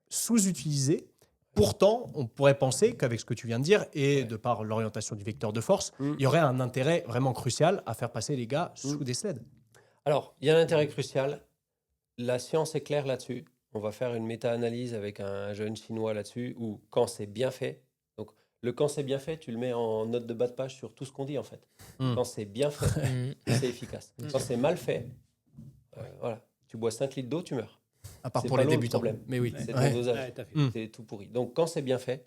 sous-utilisés. Pourtant, on pourrait penser qu'avec ce que tu viens de dire et de par l'orientation du vecteur de force, il y aurait un intérêt vraiment crucial à faire passer les gars sous des sleds. Alors, il y a un intérêt crucial. La science est claire là-dessus. On va faire une méta-analyse avec un jeune chinois là-dessus où quand c'est bien fait, donc le quand c'est bien fait, tu le mets en note de bas de page sur tout ce qu'on dit en fait. Quand c'est bien fait, c'est efficace. Quand c'est mal fait, voilà, tu bois 5 litres d'eau, tu meurs. À part C'est pour pas les l'eau le débutants. problème. Mais oui. C'est Ouais. ton dosage. C'est tout pourri. Donc quand c'est bien fait,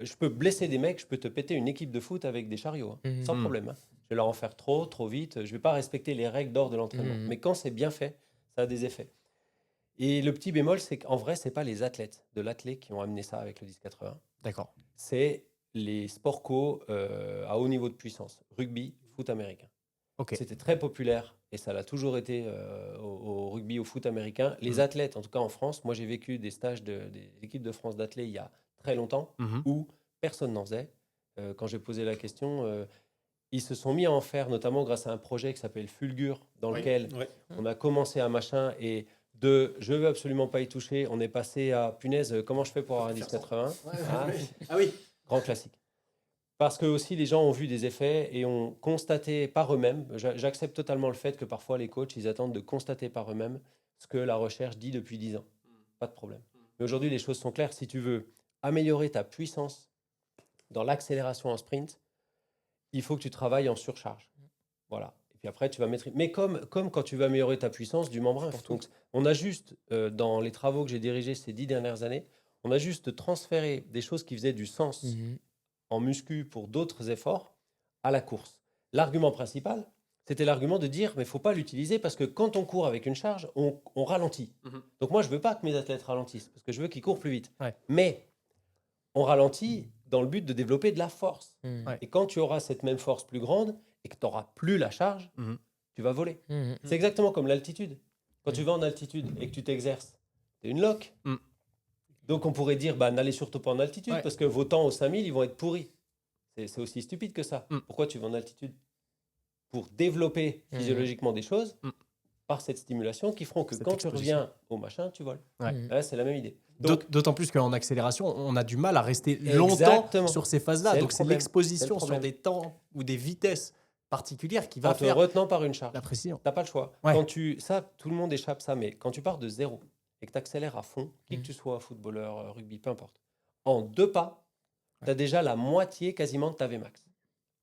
je peux blesser des mecs, je peux te péter une équipe de foot avec des chariots, sans problème. Je vais leur en faire trop vite. Je ne vais pas respecter les règles d'or de l'entraînement. Mais quand c'est bien fait, ça a des effets. Et le petit bémol, c'est qu'en vrai, ce n'est pas les athlètes de l'athlète qui ont amené ça avec le 10-80. D'accord. C'est les sports co à haut niveau de puissance. Rugby, foot américain. Ok. C'était très populaire et ça l'a toujours été au rugby, au foot américain. Les athlètes, en tout cas en France, moi j'ai vécu des stages des équipes de France d'athlètes il y a très longtemps où personne n'en faisait. Quand j'ai posé la question, ils se sont mis à en faire, notamment grâce à un projet qui s'appelle Fulgur, dans lequel on a commencé à machin et de je veux absolument pas y toucher, on est passé à punaise, comment je fais pour avoir un 10-80 Ah oui. Grand classique. Parce que aussi les gens ont vu des effets et ont constaté par eux-mêmes. J'accepte totalement le fait que parfois les coachs ils attendent de constater par eux-mêmes ce que la recherche dit depuis 10 ans. Pas de problème. Mais aujourd'hui les choses sont claires. Si tu veux améliorer ta puissance dans l'accélération en sprint, il faut que tu travailles en surcharge. Voilà. Et puis après tu vas maîtriser. Mais comme quand tu veux améliorer ta puissance du membrane. Donc on a juste dans les travaux que j'ai dirigés ces 10 dernières années, on a juste transféré des choses qui faisaient du sens. En muscu pour d'autres efforts à la course. L'argument principal, c'était l'argument de dire mais il ne faut pas l'utiliser parce que quand on court avec une charge, on ralentit. Donc moi, je ne veux pas que mes athlètes ralentissent parce que je veux qu'ils courent plus vite. Ouais. Mais on ralentit dans le but de développer de la force. Ouais. Et quand tu auras cette même force plus grande et que tu n'auras plus la charge, tu vas voler. C'est exactement comme l'altitude. Quand tu vas en altitude et que tu t'exerces, tu es une loque. Donc, on pourrait dire, n'allez surtout pas en altitude parce que vos temps aux 5000, ils vont être pourris. C'est aussi stupide que ça. Pourquoi tu vas en altitude? Pour développer physiologiquement des choses par cette stimulation qui feront que Cette quand exposition. tu reviens au machin, tu voles. Là, c'est la même idée. Donc, D'autant plus qu'en accélération, on a du mal à rester longtemps Exactement. sur ces phases-là. C'est Donc le c'est problème. l'exposition C'est le sur problème. des temps ou des vitesses particulières qui va en te faire retenant par une charge, la précision. tu n'as pas le choix. Ouais. Ça, tout le monde échappe ça, mais quand tu pars de zéro et que tu accélères à fond, qui que tu sois, footballeur, rugby, peu importe, en 2 pas, tu as déjà la moitié quasiment de ta Vmax.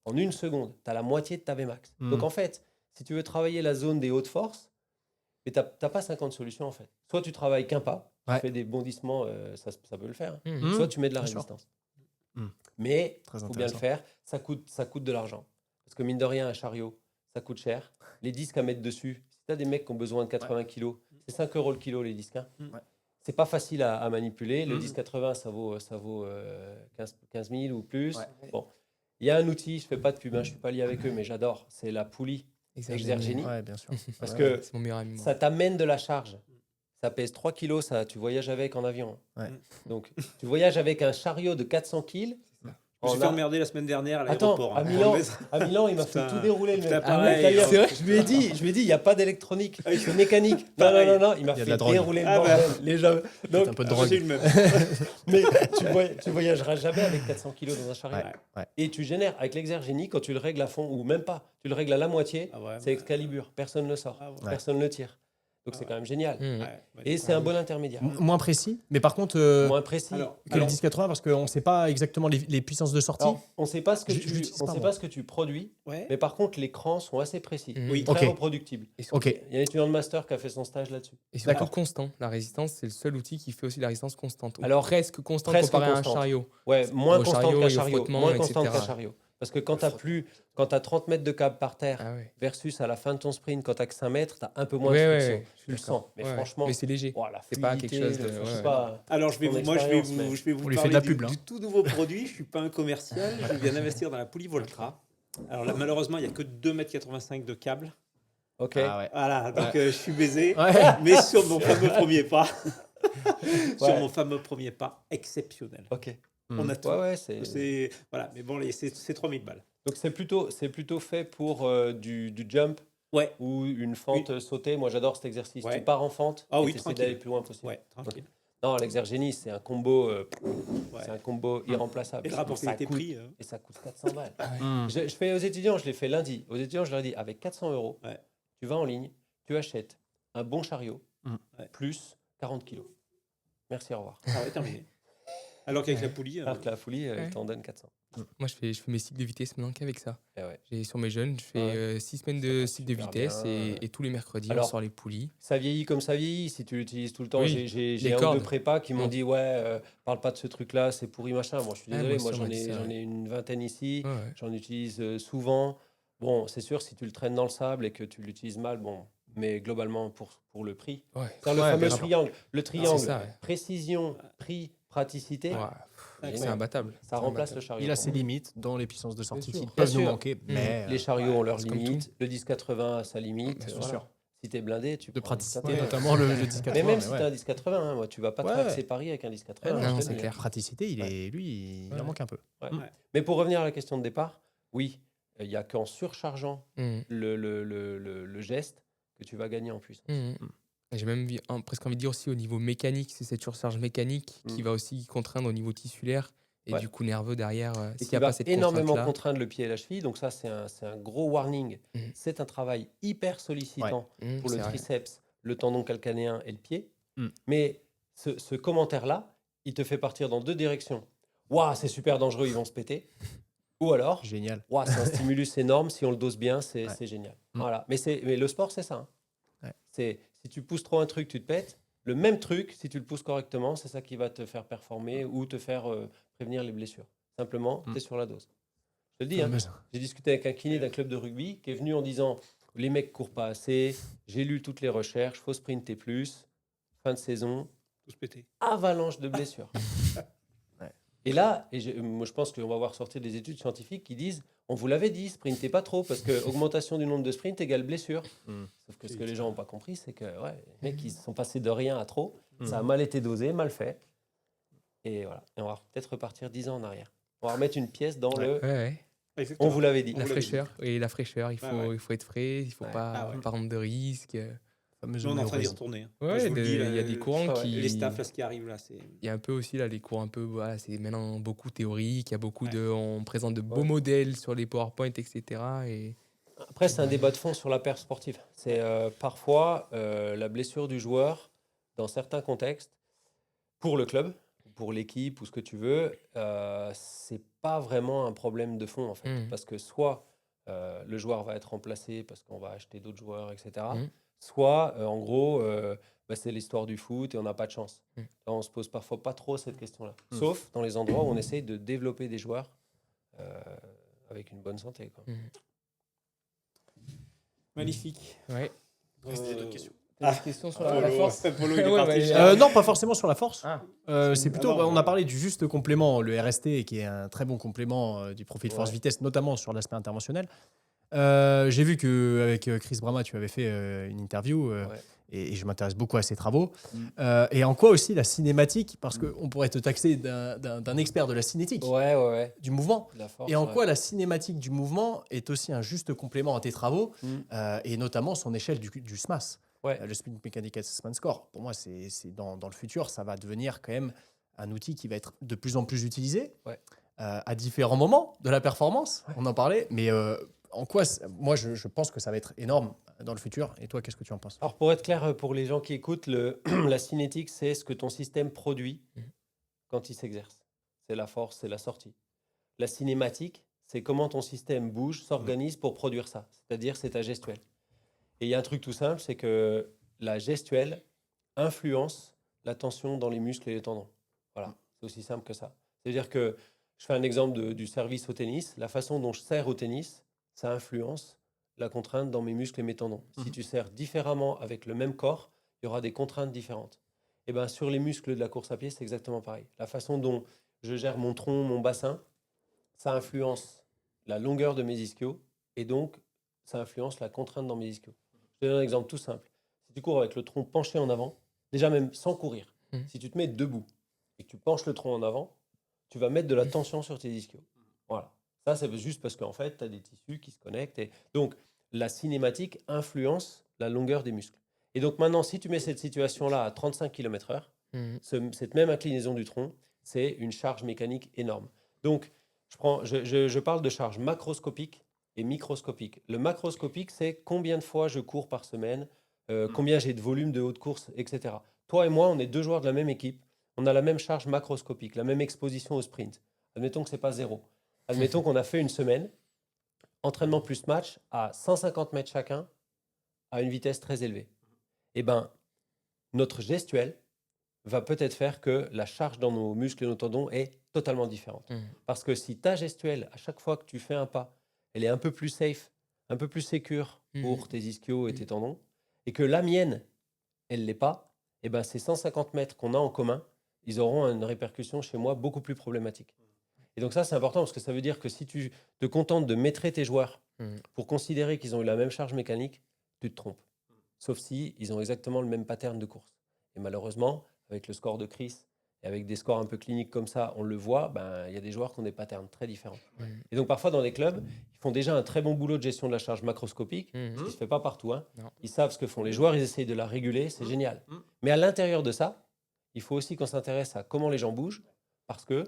En 1 seconde, tu as la moitié de ta Vmax. Donc en fait, si tu veux travailler la zone des hautes forces, mais tu n'as pas 50 solutions en fait. Soit tu travailles qu'un pas, tu fais des bondissements, ça peut le faire. Soit tu mets de la Bien sûr. résistance. Mais Très il faut bien le intéressant. faire, ça coûte de l'argent. Parce que mine de rien, un chariot, ça coûte cher. Les disques à mettre dessus, si tu as des mecs qui ont besoin de 80 kilos, c'est 5 € le kilo les disques. C'est pas facile à manipuler. Le 10-80, ça vaut 15 000 ou plus. Bon. Il y a un outil, je fais pas de pub, je suis pas lié avec eux, mais j'adore. C'est la poulie Exergenie. Ouais, bien sûr. Parce Ouais. que C'est mon meilleur ami. moi. ça t'amène de la charge. Ça pèse 3 kilos, ça, tu voyages avec en avion. Ouais. Donc, tu voyages avec un chariot de 400 kilos. Je me suis fait emmerder la semaine dernière à Attends, l'aéroport. à Milan, il m'a fait Putain. tout dérouler le mec. Putain, Ah, pareil. mec, d'ailleurs, C'est vrai je lui ai dit, il n'y a pas d'électronique, c'est mécanique. Pareil. Non, il m'a Il y a de fait la drogue. dérouler le Ah, bordel. bah. Les gens. Donc, un peu de Ah, drogue. c'est le même. mais tu voyageras jamais avec 400 kilos dans un chariot. Ouais. Et tu génères avec l'exergénie, quand tu le règles à fond, ou même pas, tu le règles à la moitié, Ah ouais, c'est Excalibur. Personne ne le sort, Ah ouais. personne ne le tire. Donc c'est quand même génial. Et c'est un bon intermédiaire. Moins précis, mais par contre Moins précis. que le 10-80 parce qu'on ne sait pas exactement les puissances de sortie. Alors, on ne sait pas ce que J'utilise pas, sait moi. pas ce que tu produis, Ouais. mais par contre les crans sont assez précis, Oui. très Ok. reproductibles. Ok. Il y a un étudiant de master qui a fait son stage là-dessus. Et surtout D'accord. constant. La résistance, c'est le seul outil qui fait aussi la résistance constante. Ou Alors, presque constante presque comparé à un constante. chariot. Ouais, moins Au constant chariot qu'un et au chariot. frottement, Moins constant etc. qu'un chariot. Parce que quand tu as 30 mètres de câble par terre Ah ouais. versus à la fin de ton sprint, quand tu as que 5 mètres, tu as un peu moins Ouais, de ouais, friction. ouais, je suis Tu le d'accord. sens. Mais Ouais, ouais. franchement, Mais c'est léger. la C'est pas quelque fluidité, chose de- je sais ouais. pas. Alors, Ton je vais expérience, mais- vous On lui fait parler de la du, pub, là. du tout nouveau produit. Je ne suis pas un commercial. Je viens d'investir dans la poulie Voltra. Alors là, malheureusement, il n'y a que 2,85 m de câble. Ok. Ah ouais. Voilà, donc je suis baisé. Ouais. Mais sur mon fameux premier pas, sur Ouais. mon fameux premier pas, exceptionnel. Ok. On a tout. Ouais, c'est. Voilà, mais bon, c'est 3000 balles. Donc c'est plutôt fait pour du jump Ouais, ou une fente sautée. Moi, j'adore cet exercice. Ouais. Tu pars en fente Ah et oui, tu essaies tranquille. d'aller le plus loin possible. ouais, tranquille. Non, l'exergénie, c'est un combo, Ouais. c'est un combo irremplaçable. Et le rapport ça coûte, qualité-prix. et ça coûte 400 balles. Mm. Je fais aux étudiants, je l'ai fait lundi. Aux étudiants, je leur ai dit, avec 400 €, Ouais. tu vas en ligne, tu achètes un bon chariot Ouais. plus 40 kilos. Merci, au revoir. Ça va terminé. Alors qu'avec Ouais. la poulie. Alors que la folie, Ouais. elle t'en donne 400. Moi, je fais mes cycles de vitesse maintenant qu'avec ça. Et ouais. Sur mes jeunes, je fais Ouais. 6 semaines Ça de passe cycle de super vitesse bien. et tous les mercredis, on Alors, sort les poulies. Ça vieillit comme ça vieillit si tu l'utilises tout le temps. Oui, J'ai les un ou cordes. deux prépas qui m'ont Mm. dit ouais, parle pas de ce truc-là, c'est pourri machin. Bon, je suis Ouais, désolé, moi moi aussi, on j'en m'a dit ai, ça, j'en ai une vingtaine ici, Ouais, ouais. j'en utilise souvent. Bon, c'est sûr, si tu le traînes dans le sable et que tu l'utilises mal, bon, mais globalement pour le prix. Ouais. C'est le Ouais, fameux bien sûr. triangle. Le triangle, C'est ça, ouais. précision, prix, praticité, Ouais. Ouais. C'est imbattable. ça remplace le chariot. Il a pour ses moi. limites dans les puissances de sortie sûr. qui Bien peuvent nous sûr. manquer, mais Les chariots ont leurs c'est comme limites, le 10-80 a sa limite. Bien voilà. sûr. Si t'es blindé, tu de prends un praticité, 10-80. notamment le 10 Mais même si tu as un 10-80, hein, moi, tu vas pas Ouais. traverser Paris avec un 10-80. non, je te non, le c'est dis. clair. praticité, il Ouais. en manque un peu. Ouais. Mm. Ouais. Mais pour revenir à la question de départ, oui, il n'y a qu'en surchargeant Mm. le geste que tu vas gagner en puissance. Mm. J'ai même presque envie de dire aussi au niveau mécanique, c'est cette surcharge mécanique qui va aussi contraindre au niveau tissulaire et Ouais. du coup nerveux derrière. Et S'il qui n'y a va pas cette énormément contrainte-là. contraindre le pied et la cheville. Donc ça, c'est un gros warning. Mhm. C'est un travail hyper sollicitant pour le C'est vrai. triceps, le tendon calcanéen et le pied. Mm. Mais ce commentaire-là, il te fait partir dans deux directions. Waouh, c'est super dangereux, ils vont se péter. Ou alors, Génial. waouh, c'est un stimulus énorme, si on le dose bien, c'est génial. Mm. Voilà. Mais le sport, c'est ça. Hein. Ouais. C'est, si tu pousses trop un truc, tu te pètes. Le même truc, si tu le pousses correctement, c'est ça qui va te faire performer ou te faire prévenir les blessures. Simplement, tu es sur la dose. Je te le dis, hein, j'ai discuté avec un kiné d'un club de rugby qui est venu en disant les mecs courent pas assez, j'ai lu toutes les recherches, faut sprinter plus, fin de saison, Tous pétés. avalanche de blessures. Ouais. Et là, moi je pense qu'on va voir sortir des études scientifiques qui disent on vous l'avait dit, sprintez pas trop parce que augmentation du nombre de sprints égale blessure. Mm. Sauf que ce que les gens n'ont pas compris, c'est que les mecs ils sont passés de rien à trop, ça a Mm. mal été dosé, mal fait. Et voilà. Et on va peut-être repartir 10 ans en arrière. On va remettre une pièce dans le Ouais. on vous l'avait dit. La fraîcheur. Et la fraîcheur, il Ouais. faut être frais, il faut Ouais. pas prendre de risques. Fameuse Nous, on est en train d'y neurosie. retourner. hein. Ouais, Je vous le dis, là, il y a des courants ouais, qui. Les staffs, là, ce qui arrive là, c'est. Il y a un peu aussi là, les cours un peu, voilà, c'est maintenant beaucoup théorique, il y a beaucoup Ouais. on présente de beaux Ouais. modèles sur les PowerPoint, etc. Et Après, c'est un débat de fond sur la perf sportive. C'est parfois la blessure du joueur, dans certains contextes, pour le club, pour l'équipe ou ce que tu veux, c'est pas vraiment un problème de fond en fait. Mhm. Parce que soit le joueur va être remplacé parce qu'on va acheter d'autres joueurs, etc. Mhm. Soit, en gros, c'est l'histoire du foot et on n'a pas de chance. Mhm. Là, on se pose parfois pas trop cette question-là. Mhm. Sauf dans les endroits où on essaye de développer des joueurs avec une bonne santé. Quoi. Magnifique. ouais. Euh, T'as des questions sur la Polo, force Polo, il est Ouais, parti. bah, Non, pas forcément sur la force. Ah. C'est plutôt, Ah non, on a parlé du juste complément, le RST, qui est un très bon complément du profil Ouais. force-vitesse, notamment sur l'aspect interventionnel. J'ai vu qu'avec Chris Brama, tu avais fait une interview et je m'intéresse beaucoup à ses travaux. Et en quoi aussi la cinématique, parce qu'on pourrait te taxer d'un expert de la cinétique, Ouais. du mouvement. La force, Et en ouais. quoi la cinématique du mouvement est aussi un juste complément à tes travaux, Mm. et notamment son échelle du SMAS. Ouais. Le Sprint Mechanical Assessment Score, pour moi, c'est dans le futur, ça va devenir quand même un outil qui va être de plus en plus utilisé à différents moments de la performance. On en parlait, mais en quoi moi, je pense que ça va être énorme dans le futur. Et toi, qu'est-ce que tu en penses? Alors, pour être clair, pour les gens qui écoutent, la cinétique, c'est ce que ton système produit quand il s'exerce. C'est la force, c'est la sortie. La cinématique, c'est comment ton système bouge, s'organise pour produire ça. C'est-à-dire, c'est ta gestuelle. Et il y a un truc tout simple, c'est que la gestuelle influence la tension dans les muscles et les tendons. Voilà, c'est aussi simple que ça. C'est-à-dire que Je fais un exemple du service au tennis. La façon dont je sers au tennis, ça influence la contrainte dans mes muscles et mes tendons. Si tu sers différemment avec le même corps, il y aura des contraintes différentes. Et ben sur les muscles de la course à pied, c'est exactement pareil. La façon dont je gère mon tronc, mon bassin, ça influence la longueur de mes ischios et donc ça influence la contrainte dans mes ischios. Je te donne un exemple tout simple. Si tu cours avec le tronc penché en avant, déjà même sans courir, si tu te mets debout et que tu penches le tronc en avant, tu vas mettre de la tension sur tes ischios. Voilà. Ça, c'est juste parce qu'en fait, tu as des tissus qui se connectent. Et donc, la cinématique influence la longueur des muscles. Et donc maintenant, si tu mets cette situation-là à 35 km/h, cette même inclinaison du tronc, c'est une charge mécanique énorme. Donc, je parle de charge macroscopique et microscopique. Le macroscopique, c'est combien de fois je cours par semaine, combien j'ai de volume de haute course, etc. Toi et moi, on est 2 joueurs de la même équipe. On a la même charge macroscopique, la même exposition au sprint. Admettons que ce n'est pas 0. Admettons qu'on a fait une semaine, entraînement plus match, à 150 mètres chacun, à une vitesse très élevée. Eh bien, notre gestuelle va peut-être faire que la charge dans nos muscles et nos tendons est totalement différente. Parce que si ta gestuelle, à chaque fois que tu fais un pas, elle est un peu plus safe, un peu plus sécure pour tes ischios et tes tendons, et que la mienne, elle ne l'est pas, eh ben ces 150 mètres qu'on a en commun, ils auront une répercussion chez moi beaucoup plus problématique. Et donc ça, c'est important parce que ça veut dire que si tu te contentes de maîtriser tes joueurs pour considérer qu'ils ont eu la même charge mécanique, tu te trompes. Sauf si ils ont exactement le même pattern de course. Et malheureusement, avec le score de Chris et avec des scores un peu cliniques comme ça, on le voit, il y a des joueurs qui ont des patterns très différents. Et donc parfois dans les clubs, ils font déjà un très bon boulot de gestion de la charge macroscopique, ce qui ne se fait pas partout. Ils savent ce que font les joueurs, ils essayent de la réguler, c'est génial. Mais à l'intérieur de ça, il faut aussi qu'on s'intéresse à comment les gens bougent, parce que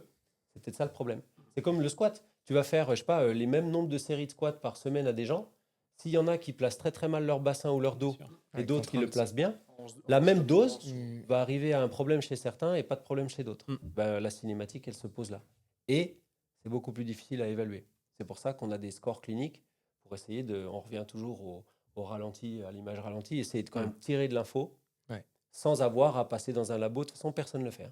c'est peut-être ça le problème. C'est comme le squat. Tu vas faire, je sais pas, les mêmes nombres de séries de squats par semaine à des gens. S'il y en a qui placent très très mal leur bassin ou leur dos et d'autres qui le placent bien, la même dose va arriver à un problème chez certains et pas de problème chez d'autres. La cinématique, elle se pose là. Et c'est beaucoup plus difficile à évaluer. C'est pour ça qu'on a des scores cliniques pour essayer de... On revient toujours au ralenti, à l'image ralentie, essayer de quand même tirer de l'info sans avoir à passer dans un labo. De toute façon, personne ne le fait.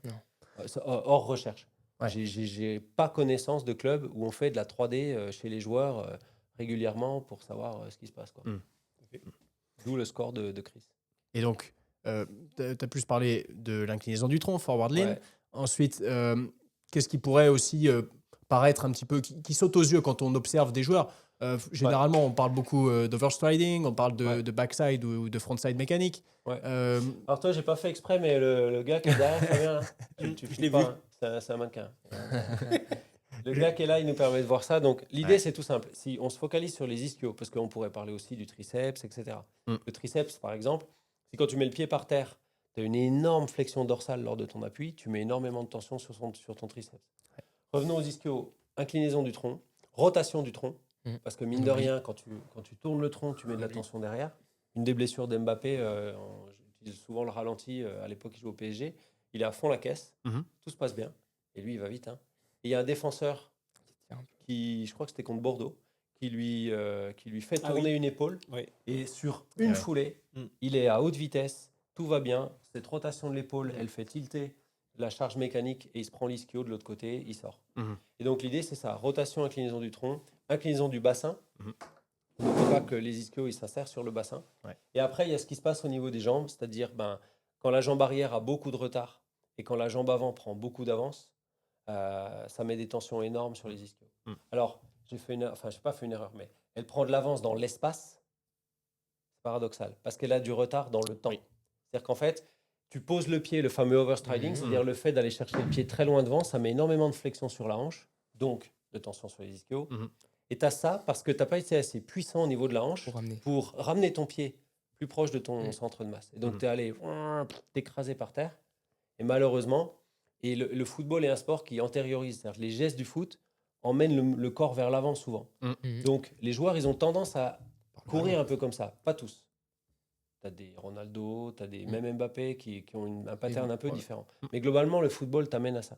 Hors recherche. J'ai pas connaissance de club où on fait de la 3D chez les joueurs régulièrement pour savoir ce qui se passe. D'où le score de Chris. Et donc, tu as plus parlé de l'inclinaison du tronc, forward lean. Ouais. Ensuite, qu'est-ce qui pourrait aussi paraître un petit peu, qui saute aux yeux quand on observe des joueurs? Généralement, on parle beaucoup d'overstriding, on parle de backside ou de frontside mécanique. Alors toi, j'ai pas fait exprès, mais le gars qui est derrière, Fabien, là, tu Je l'ai pas, vu. c'est un mannequin. Le gars qui est là, il nous permet de voir ça. Donc l'idée, c'est tout simple. Si on se focalise sur les ischios, parce qu'on pourrait parler aussi du triceps, etc. Le triceps, par exemple, c'est quand tu mets le pied par terre, tu as une énorme flexion dorsale lors de ton appui, tu mets énormément de tension sur ton triceps. Revenons aux ischios. Inclinaison du tronc, rotation du tronc, parce que mine de rien, quand tu tournes le tronc, tu mets de la tension derrière. Une des blessures d'Mbappé, j'utilise souvent le ralenti, à l'époque il joue au PSG, il est à fond la caisse, tout se passe bien, et lui il va vite. Et il y a un défenseur qui, je crois que c'était contre Bordeaux, qui lui fait tourner une épaule, et sur une foulée, il est à haute vitesse, tout va bien, cette rotation de l'épaule, elle fait tilter la charge mécanique, et il se prend l'ischio de l'autre côté, il sort. Et donc l'idée c'est ça, rotation, inclinaison du tronc, inclinaison du bassin. N'oubliez pas que les ischios, ils s'insèrent sur le bassin. Et après, il y a ce qui se passe au niveau des jambes, c'est-à-dire quand la jambe arrière a beaucoup de retard et quand la jambe avant prend beaucoup d'avance, ça met des tensions énormes sur les ischios. Alors, j'ai pas fait une erreur, mais elle prend de l'avance dans l'espace. C'est paradoxal, parce qu'elle a du retard dans le temps. C'est-à-dire qu'en fait, tu poses le pied, le fameux overstriding, c'est-à-dire le fait d'aller chercher le pied très loin devant, ça met énormément de flexion sur la hanche, donc de tension sur les ischios. Et tu as ça parce que tu n'as pas été assez puissant au niveau de la hanche pour ramener ton pied plus proche de ton centre de masse. Et donc, tu es allé t'écraser par terre. Et malheureusement, le football est un sport qui antériorise. C'est-à-dire que les gestes du foot emmènent le corps vers l'avant souvent. Donc, les joueurs, ils ont tendance à courir un peu comme ça. Pas tous. Tu as des Ronaldo, tu as des même Mbappé qui ont un pattern un peu différent. Mais globalement, le football t'amène à ça.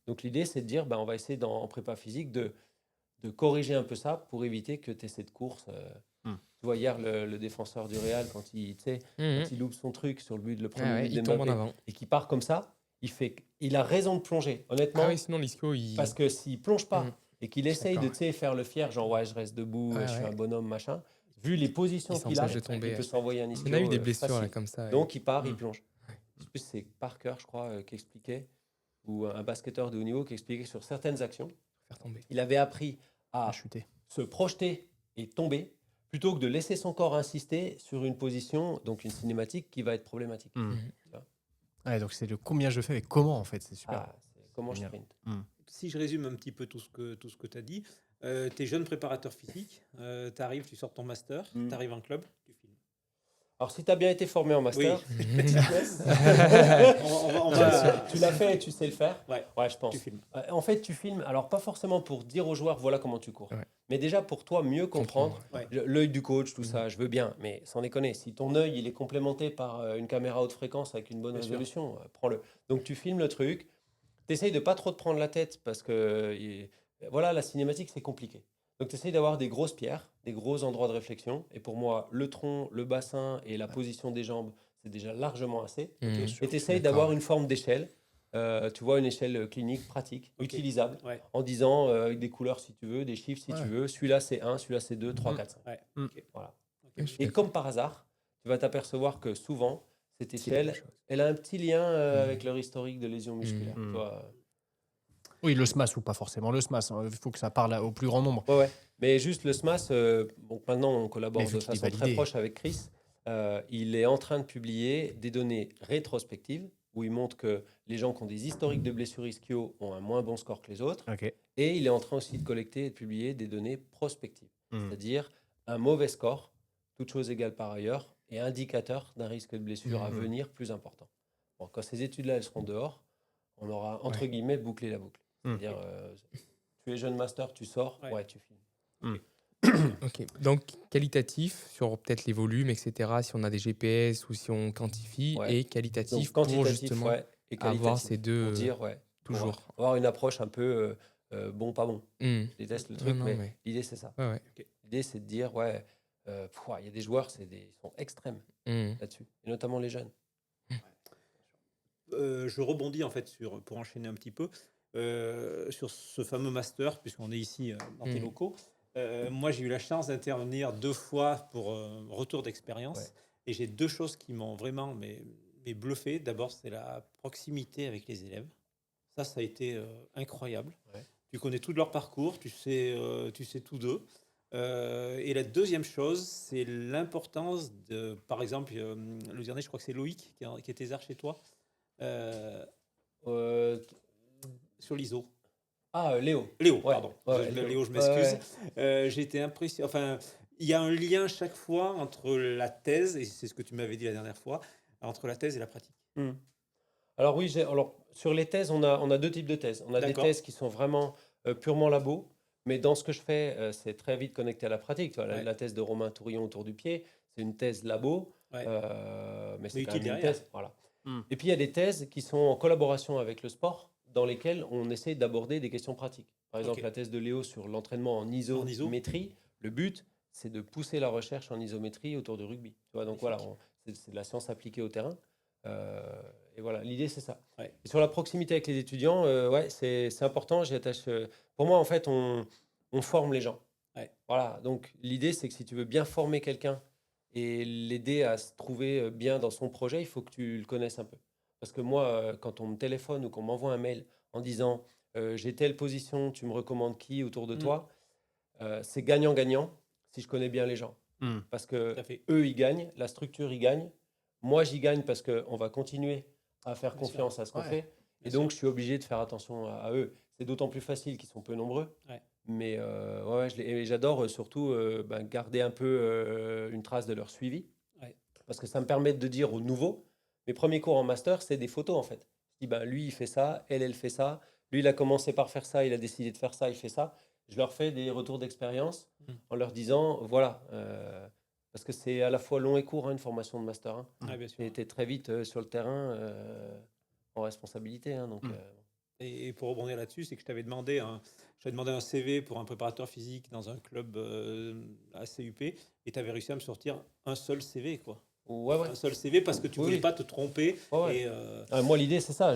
Donc, l'idée, c'est de dire, on va essayer en prépa physique de corriger un peu ça pour éviter que tu aies cette course. Tu vois, hier, le défenseur du Real, quand il loupe son truc sur le but, le premier but de Mbappé, et qui part comme ça, il a raison de plonger, honnêtement, Ah oui, sinon l'ischio, il. parce que s'il plonge pas Mm. et qu'il essaye de D'accord. tu sais, faire le fier, genre ouais, je reste debout, Ouais, je suis ouais. un bonhomme, machin, vu les positions Il qu'il a, s'empêche de tomber. il peut s'envoyer un Il y ischio en a eu des blessures là, facile. comme ça. Donc il part, il Mm. plonge. Je sais plus si c'est Parker, je crois, qui expliquait, ou un basketteur de haut niveau qui expliquait que sur certaines actions, Faire tomber. il avait appris À à chuter. se projeter et tomber plutôt que de laisser son corps insister sur une position, donc une cinématique qui va être problématique. Mm. Tu vois. Ouais, donc c'est le combien je fais et comment en fait, c'est super. Ah, c'est comment je Génial. sprint. Si je résume un petit peu tout ce que tu as dit, tu es jeune préparateur physique, tu arrives, tu sors ton master, Mm. tu arrives en club, tu filmes. Alors si tu as bien été formé en master, Oui. petite pièce, On va- tu l'as fait et tu sais le faire. Ouais, Ouais, je pense. tu filmes. En fait, tu filmes, alors pas forcément pour dire aux joueurs voilà comment tu cours, Ouais. mais déjà pour toi mieux comprendre Ouais. l'œil du coach, tout ça, je veux bien, mais sans déconner, si ton œil il est complémenté par une caméra haute fréquence avec une bonne Bien sûr. résolution, prends-le. Donc tu filmes le truc, t'essayes de pas trop te prendre la tête parce que voilà, la cinématique c'est compliqué. Donc tu essayes d'avoir des grosses pierres, des gros endroits de réflexion, et pour moi, le tronc, le bassin et la position des jambes, c'est déjà largement assez. Mm. Et tu Je suis essayes d'accord. d'avoir une forme d'échelle, tu vois, une échelle clinique, pratique, Ok. utilisable, Ouais. en disant avec des couleurs si tu veux, des chiffres si Ouais. tu veux, celui-là c'est 1, celui-là c'est 2, 3, Mm. 4, 5. Ouais. Mm. Ok. Voilà. Je suis Et d'accord. comme par hasard, tu vas t'apercevoir que souvent, cette C'est la même échelle, chose. elle a un petit lien Mm. avec leur historique de lésions musculaires. Mm. Tu vois. Oui, le SMAS ou pas forcément le SMAS. Il faut que ça parle au plus grand nombre. Ouais, ouais. Mais juste le SMAS, bon, maintenant on collabore Mais vu de qu'il est façon très validé. proche avec Chris. Il est en train de publier des données rétrospectives où il montre que les gens qui ont des historiques de blessures ischio ont un moins bon score que les autres. Ok. Et il est en train aussi de collecter et de publier des données prospectives, Mm. c'est-à-dire un mauvais score, toute chose égale par ailleurs, et indicateur d'un risque de blessure à Mhm. venir plus important. Bon, quand ces études-là elles seront dehors, on aura entre Ouais. guillemets bouclé la boucle. Mm. C'est-à-dire, tu es jeune master, tu sors, Ouais. ouais, tu filmes. Ok, donc qualitatif sur peut-être les volumes, etc. Si on a des GPS ou si on quantifie, Ouais. et Donc qualitatif pour quantitatif, justement ouais, et avoir qualitatif. ces deux Pour dire, ouais, pour toujours. avoir une approche un peu bon, pas bon. Mm. Je déteste le Non, truc, non, mais mais- l'idée c'est ça. Ouais, ouais. L'idée c'est de dire, ouais, il y a des joueurs, ils sont extrêmes Mm. là-dessus, et notamment les jeunes. Je rebondis en fait pour enchaîner un petit peu sur ce fameux master, puisqu'on est ici dans tes Mm. locaux. Moi, j'ai eu la chance d'intervenir 2 fois pour retour d'expérience, Ouais. et j'ai 2 choses qui m'ont vraiment mais bluffé. D'abord, c'est la proximité avec les élèves. Ça a été incroyable. Ouais. Tu connais tout de leur parcours, tu sais tout d'eux. Et la deuxième chose, c'est l'importance de, par exemple, le dernier, je crois que c'est Loïc qui est thésard chez toi. Euh, Sur l'ISO. Léo. Léo, Ouais. pardon. Ouais, Léo, je Ouais, m'excuse. ouais. J'ai été impressionné. Enfin, il y a un lien chaque fois entre la thèse, et c'est ce que tu m'avais dit la dernière fois, entre la thèse et la pratique. Hmm. Alors oui, alors, sur les thèses, on a 2 types de thèses. On a des D'accord. thèses qui sont vraiment purement labo, mais dans ce que je fais, c'est très vite connecté à la pratique. Tu vois, Ouais. la thèse de Romain Tourillon autour du pied, c'est une thèse labo, Ouais. mais c'est Mais quand même utile une derrière. thèse. Voilà. Hmm. Et puis il y a des thèses qui sont en collaboration avec le sport, dans lesquelles on essaie d'aborder des questions pratiques. Par exemple, Ok. la thèse de Léo sur l'entraînement en ISO. isométrie. Le but, c'est de pousser la recherche en isométrie autour du rugby. Tu vois, donc voilà, c'est de la science appliquée au terrain. Et voilà, l'idée c'est ça. Ouais. Et sur la proximité avec les étudiants, ouais, c'est important. J'y attache. Pour moi, en fait, on forme les gens. Ouais. Voilà. Donc l'idée, c'est que si tu veux bien former quelqu'un et l'aider à se trouver bien dans son projet, il faut que tu le connaisses un peu. Parce que moi, quand on me téléphone ou qu'on m'envoie un mail en disant j'ai telle position, tu me recommandes qui autour de toi, c'est gagnant-gagnant si je connais bien les gens. Hmm. Parce que Tout à fait. eux, ils gagnent, la structure, ils gagnent. Moi, j'y gagne parce qu'on va continuer à faire Bien confiance à ce qu'on Ouais. fait. Et Bien donc, sûr. je suis obligé de faire attention à eux. C'est d'autant plus facile qu'ils sont peu nombreux. Ouais. Mais ouais, et j'adore surtout garder un peu une trace de leur suivi. Ouais. Parce que ça me permet de dire aux nouveaux, mes premiers cours en master, c'est des photos en fait. Je dis, lui, il fait ça, elle fait ça. Lui, il a commencé par faire ça, il a décidé de faire ça, il fait ça. Je leur fais des retours d'expérience en leur disant, voilà, parce que c'est à la fois long et court, une formation de master 1. Ouais, bien sûr. J'ai été très vite sur le terrain en responsabilité. Donc, Et pour rebondir là-dessus, c'est que je t'avais demandé un CV pour un préparateur physique dans un club à CUP, et tu avais réussi à me sortir un seul CV, quoi. Ouais, ouais. un seul CV parce que tu Oui, voulais oui. pas te tromper. Ouais, ouais. Et Moi, l'idée, c'est ça.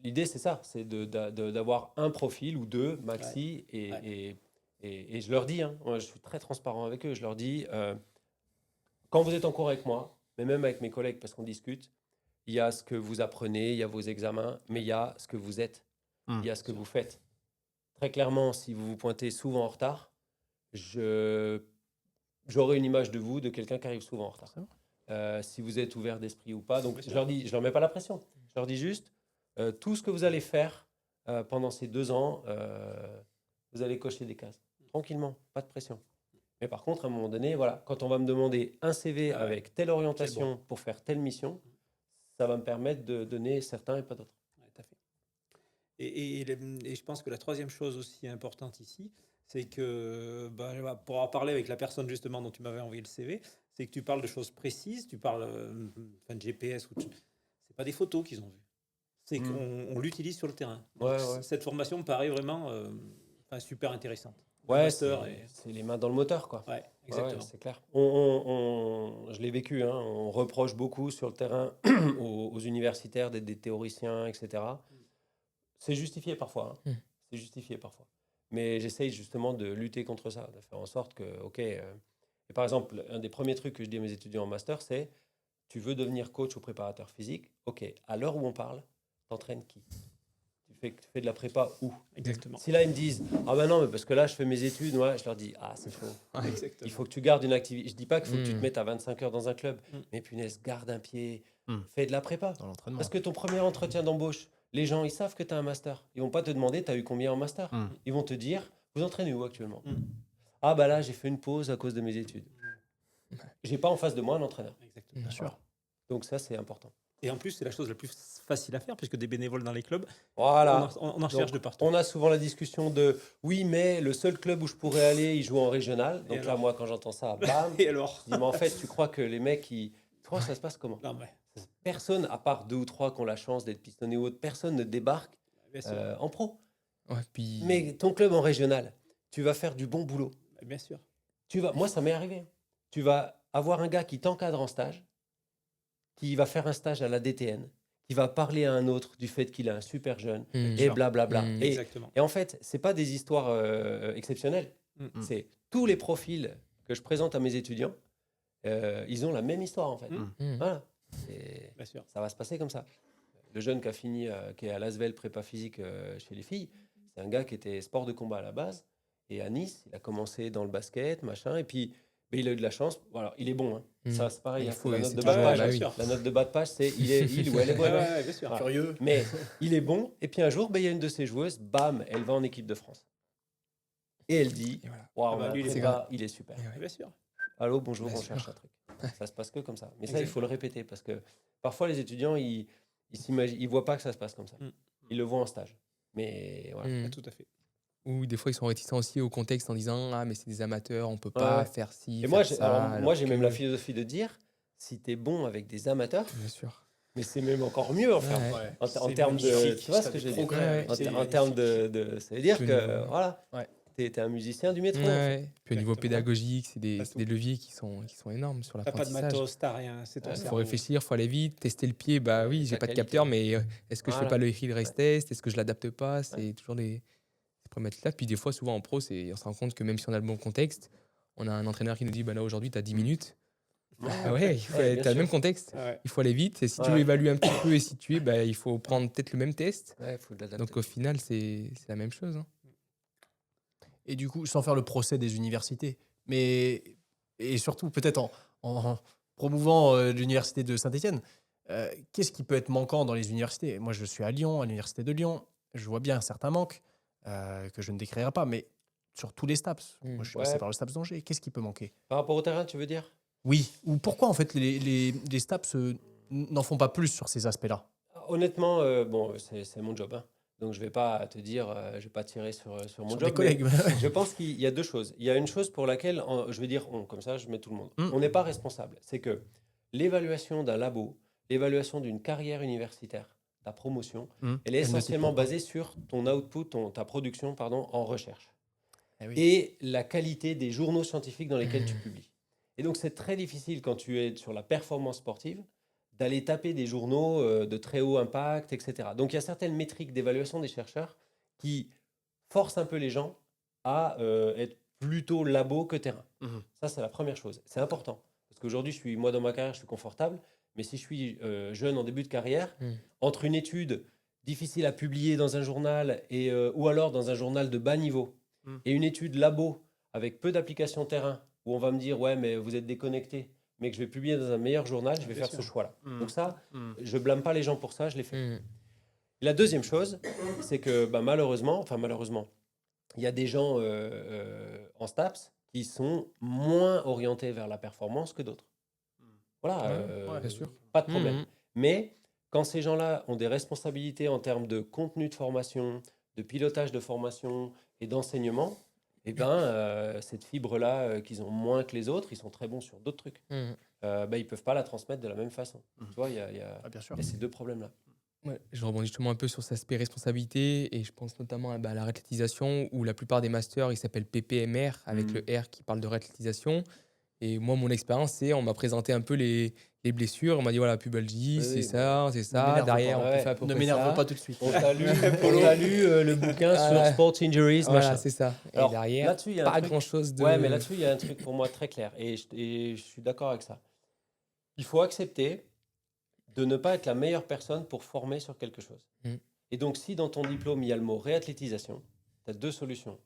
L'idée, c'est ça. C'est d'avoir un profil ou deux, maxi. Et je leur dis, hein, moi, je suis très transparent avec eux. Je leur dis, quand vous êtes en cours avec moi, mais même avec mes collègues, parce qu'on discute, il y a ce que vous apprenez, il y a vos examens, mais il y a ce que vous êtes, il y a ce que vous faites. Très clairement, si vous vous pointez souvent en retard, j'aurai une image de vous, de quelqu'un qui arrive souvent en retard. Si vous êtes ouvert d'esprit ou pas. Donc, je leur mets pas la pression. Je leur dis juste, tout ce que vous allez faire pendant ces 2 ans, vous allez cocher des cases. Tranquillement, pas de pression. Mais par contre, à un moment donné, voilà, quand on va me demander un CV avec telle orientation pour faire telle mission, ça va me permettre de donner certains et pas d'autres. Ouais, tout à fait. Et je pense que la troisième chose aussi importante ici, c'est que pour en parler avec la personne justement dont tu m'avais envoyé le CV, c'est que tu parles de choses précises, tu parles de GPS, c'est pas des photos qu'ils ont vues, c'est qu'on l'utilise sur le terrain. Donc, cette formation me paraît vraiment super intéressante. Ouais, c'est les mains dans le moteur, quoi. Ouais, exactement. Ouais, c'est clair. Je l'ai vécu, hein, on reproche beaucoup sur le terrain aux universitaires d'être des théoriciens, etc. C'est justifié parfois. Hein. C'est justifié parfois. Mais j'essaye justement de lutter contre ça, de faire en sorte que, et par exemple, un des premiers trucs que je dis à mes étudiants en master, c'est tu veux devenir coach ou préparateur physique, à l'heure où on parle, t'entraînes qui? Tu fais de la prépa où? Exactement. Si là, ils me disent ah ben non, mais parce que là, je fais mes études, je leur dis ah, c'est chaud. Il faut que tu gardes une activité. Je dis pas qu'il faut que tu te mettes à 25 heures dans un club, mais punaise, garde un pied, fais de la prépa. Dans l'entraînement. Parce que ton premier entretien d'embauche, les gens, ils savent que tu as un master. Ils vont pas te demander tu as eu combien en master. Ils vont te dire vous entraînez où actuellement? Ah bah là, j'ai fait une pause à cause de mes études. J'ai pas en face de moi un entraîneur. Exactement. Bien sûr. Donc ça, c'est important. Et en plus, c'est la chose la plus facile à faire, puisque des bénévoles dans les clubs, Voilà. on en cherche de partout. On a souvent la discussion de oui, mais le seul club où je pourrais aller, il joue en régional. Donc là, moi, quand j'entends ça, bam. Et alors? Je dis, mais en fait, tu crois que les mecs, toi, ça se passe comment? Non, mais, Personne, à part 2 ou 3 qui ont la chance d'être pistonnés ou autre, personne ne débarque bien sûr. en pro. Ouais, puis... Mais ton club en régional, tu vas faire du bon boulot. Bien sûr. Moi, ça m'est arrivé. Tu vas avoir un gars qui t'encadre en stage, qui va faire un stage à la DTN, qui va parler à un autre du fait qu'il est un super jeune, et blablabla. Exactement. Et en fait, c'est pas des histoires exceptionnelles. C'est tous les profils que je présente à mes étudiants, ils ont la même histoire, en fait. Voilà. Bien sûr. Ça va se passer comme ça. Le jeune qui a fini, qui est à l'Asvel prépa physique chez les filles, c'est un gars qui était sport de combat à la base. Et à Nice, il a commencé dans le basket, machin. Et puis, il a eu de la chance. Voilà, il est bon. Hein. Ça, c'est pareil. La note de bas de page. La note de bas de page, c'est il ou elle est bonne. Ouais, bien sûr. Voilà. Curieux. Mais il est bon. Et puis un jour, il y a une de ses joueuses, bam, elle va en équipe de France. Et elle dit, waouh, lui, il est super. Bien sûr. Allô, bonjour, on cherche un truc. Ça se passe que comme ça. Mais ça, il faut le répéter parce que parfois, les étudiants, ils voient pas que ça se passe comme ça. Ils le voient en stage. Mais voilà. Tout à fait. Ou des fois, ils sont réticents aussi au contexte en disant ah, mais c'est des amateurs, on peut pas faire ci. Et faire moi, j'ai même la philosophie de dire si tu es bon avec des amateurs, Bien sûr. mais c'est même encore mieux enfin, en termes de. Tu vois ce que je veux dire? En termes de. Ça veut dire que voilà, tu es un musicien du métro. Puis au niveau pédagogique, c'est des leviers qui sont énormes sur T'as pas de l'apprentissage. matos, t'as rien. C'est ton Il cerveau. faut réfléchir, il faut aller vite, tester le pied. Bah oui, j'ai La pas de qualité. capteur, mais est-ce que je fais Voilà. pas le heel race test? Est-ce que je l'adapte pas? C'est toujours des problématiques là. Puis des fois, souvent en pro, on se rend compte que même si on a le bon contexte, on a un entraîneur qui nous dit bah là aujourd'hui, tu as 10 minutes. Ah ouais, bien tu as le sûr. même contexte. Ouais. Il faut aller vite. Et si tu veux évaluer un petit peu et situer, bah, il faut prendre peut-être le même test. Faut de l'adapter. Donc au final, c'est la même chose. Hein. Et du coup, sans faire le procès des universités, mais et surtout peut-être en promouvant l'université de Saint-Étienne, qu'est-ce qui peut être manquant dans les universités? Moi, je suis à Lyon, à l'université de Lyon. Je vois bien un certain manque que je ne décrirai pas, mais sur tous les STAPS. Moi, je suis passé par le STAPS d'Angers. Qu'est-ce qui peut manquer? Par rapport au terrain, tu veux dire? Oui. Ou pourquoi, en fait, les STAPS n'en font pas plus sur ces aspects-là? Honnêtement, c'est mon job. Hein. Donc, je vais pas te dire, je vais pas tirer sur mon Sur job. des collègues. Je pense qu'il y a 2 choses. Il y a une chose pour laquelle, je vais dire comme ça, je mets tout le monde. On n'est pas responsable. C'est que l'évaluation d'un labo, l'évaluation d'une carrière universitaire, ta promotion, elle est essentiellement basée sur ton output, ta production en recherche. Eh oui. Et la qualité des journaux scientifiques dans lesquels tu publies. Et donc, c'est très difficile quand tu es sur la performance sportive d'aller taper des journaux de très haut impact, etc. Donc, il y a certaines métriques d'évaluation des chercheurs qui forcent un peu les gens à être plutôt labo que terrain. Ça, c'est la première chose. C'est important. Parce qu'aujourd'hui, moi, dans ma carrière, je suis confortable. Mais si je suis jeune en début de carrière, entre une étude difficile à publier dans un journal ou alors dans un journal de bas niveau et une étude labo avec peu d'applications terrain où on va me dire « Ouais, mais vous êtes déconnecté », mais que je vais publier dans un meilleur journal, je vais faire ce choix-là. Donc ça, je blâme pas les gens pour ça, je l'ai fait. Et la deuxième chose, c'est que malheureusement, il y a des gens en STAPS qui sont moins orientés vers la performance que d'autres. Voilà, bien sûr. pas de problème. Mais quand ces gens-là ont des responsabilités en termes de contenu de formation, de pilotage de formation et d'enseignement, eh ben, cette fibre-là qu'ils ont moins que les autres, ils sont très bons sur d'autres trucs. Ils ne peuvent pas la transmettre de la même façon. Tu vois, il y a ces deux problèmes-là. Ouais, je rebondis justement un peu sur cet aspect responsabilité et je pense notamment à la réathlétisation où la plupart des masters, ils s'appellent PPMR avec le R qui parle de réathlétisation. Et moi, mon expérience, c'est on m'a présenté un peu les blessures. On m'a dit, voilà, pubalgie, c'est ça, c'est ça. Derrière, on peut faire à peu près ça. Ne m'énerve pas tout de suite. On t'a lu le bouquin sur Sport Injuries, Voilà, machin. c'est ça. Et Alors, derrière, là-dessus, il y a pas grand-chose de... Ouais, mais là-dessus, il y a un truc pour moi très clair. Et je suis d'accord avec ça. Il faut accepter de ne pas être la meilleure personne pour former sur quelque chose. Et donc, si dans ton diplôme, il y a le mot réathlétisation, tu as deux solutions.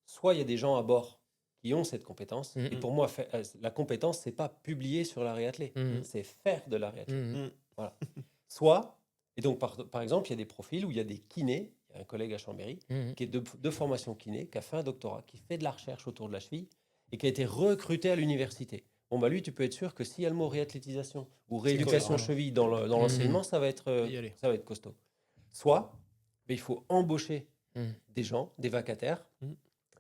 Soit il y a des gens à bord qui ont cette compétence. Et pour moi, la compétence, c'est pas publier sur la réathlée, c'est faire de la réathlée. Voilà. Soit, et donc par exemple, il y a des profils où il y a des kinés, il y a un collègue à Chambéry qui est de formation kiné, qui a fait un doctorat, qui fait de la recherche autour de la cheville et qui a été recruté à l'université. Bon, lui, tu peux être sûr que s'il y a le mot réathlétisation ou rééducation cheville dans l'enseignement, ça va être costaud. Soit, il faut embaucher des gens, des vacataires,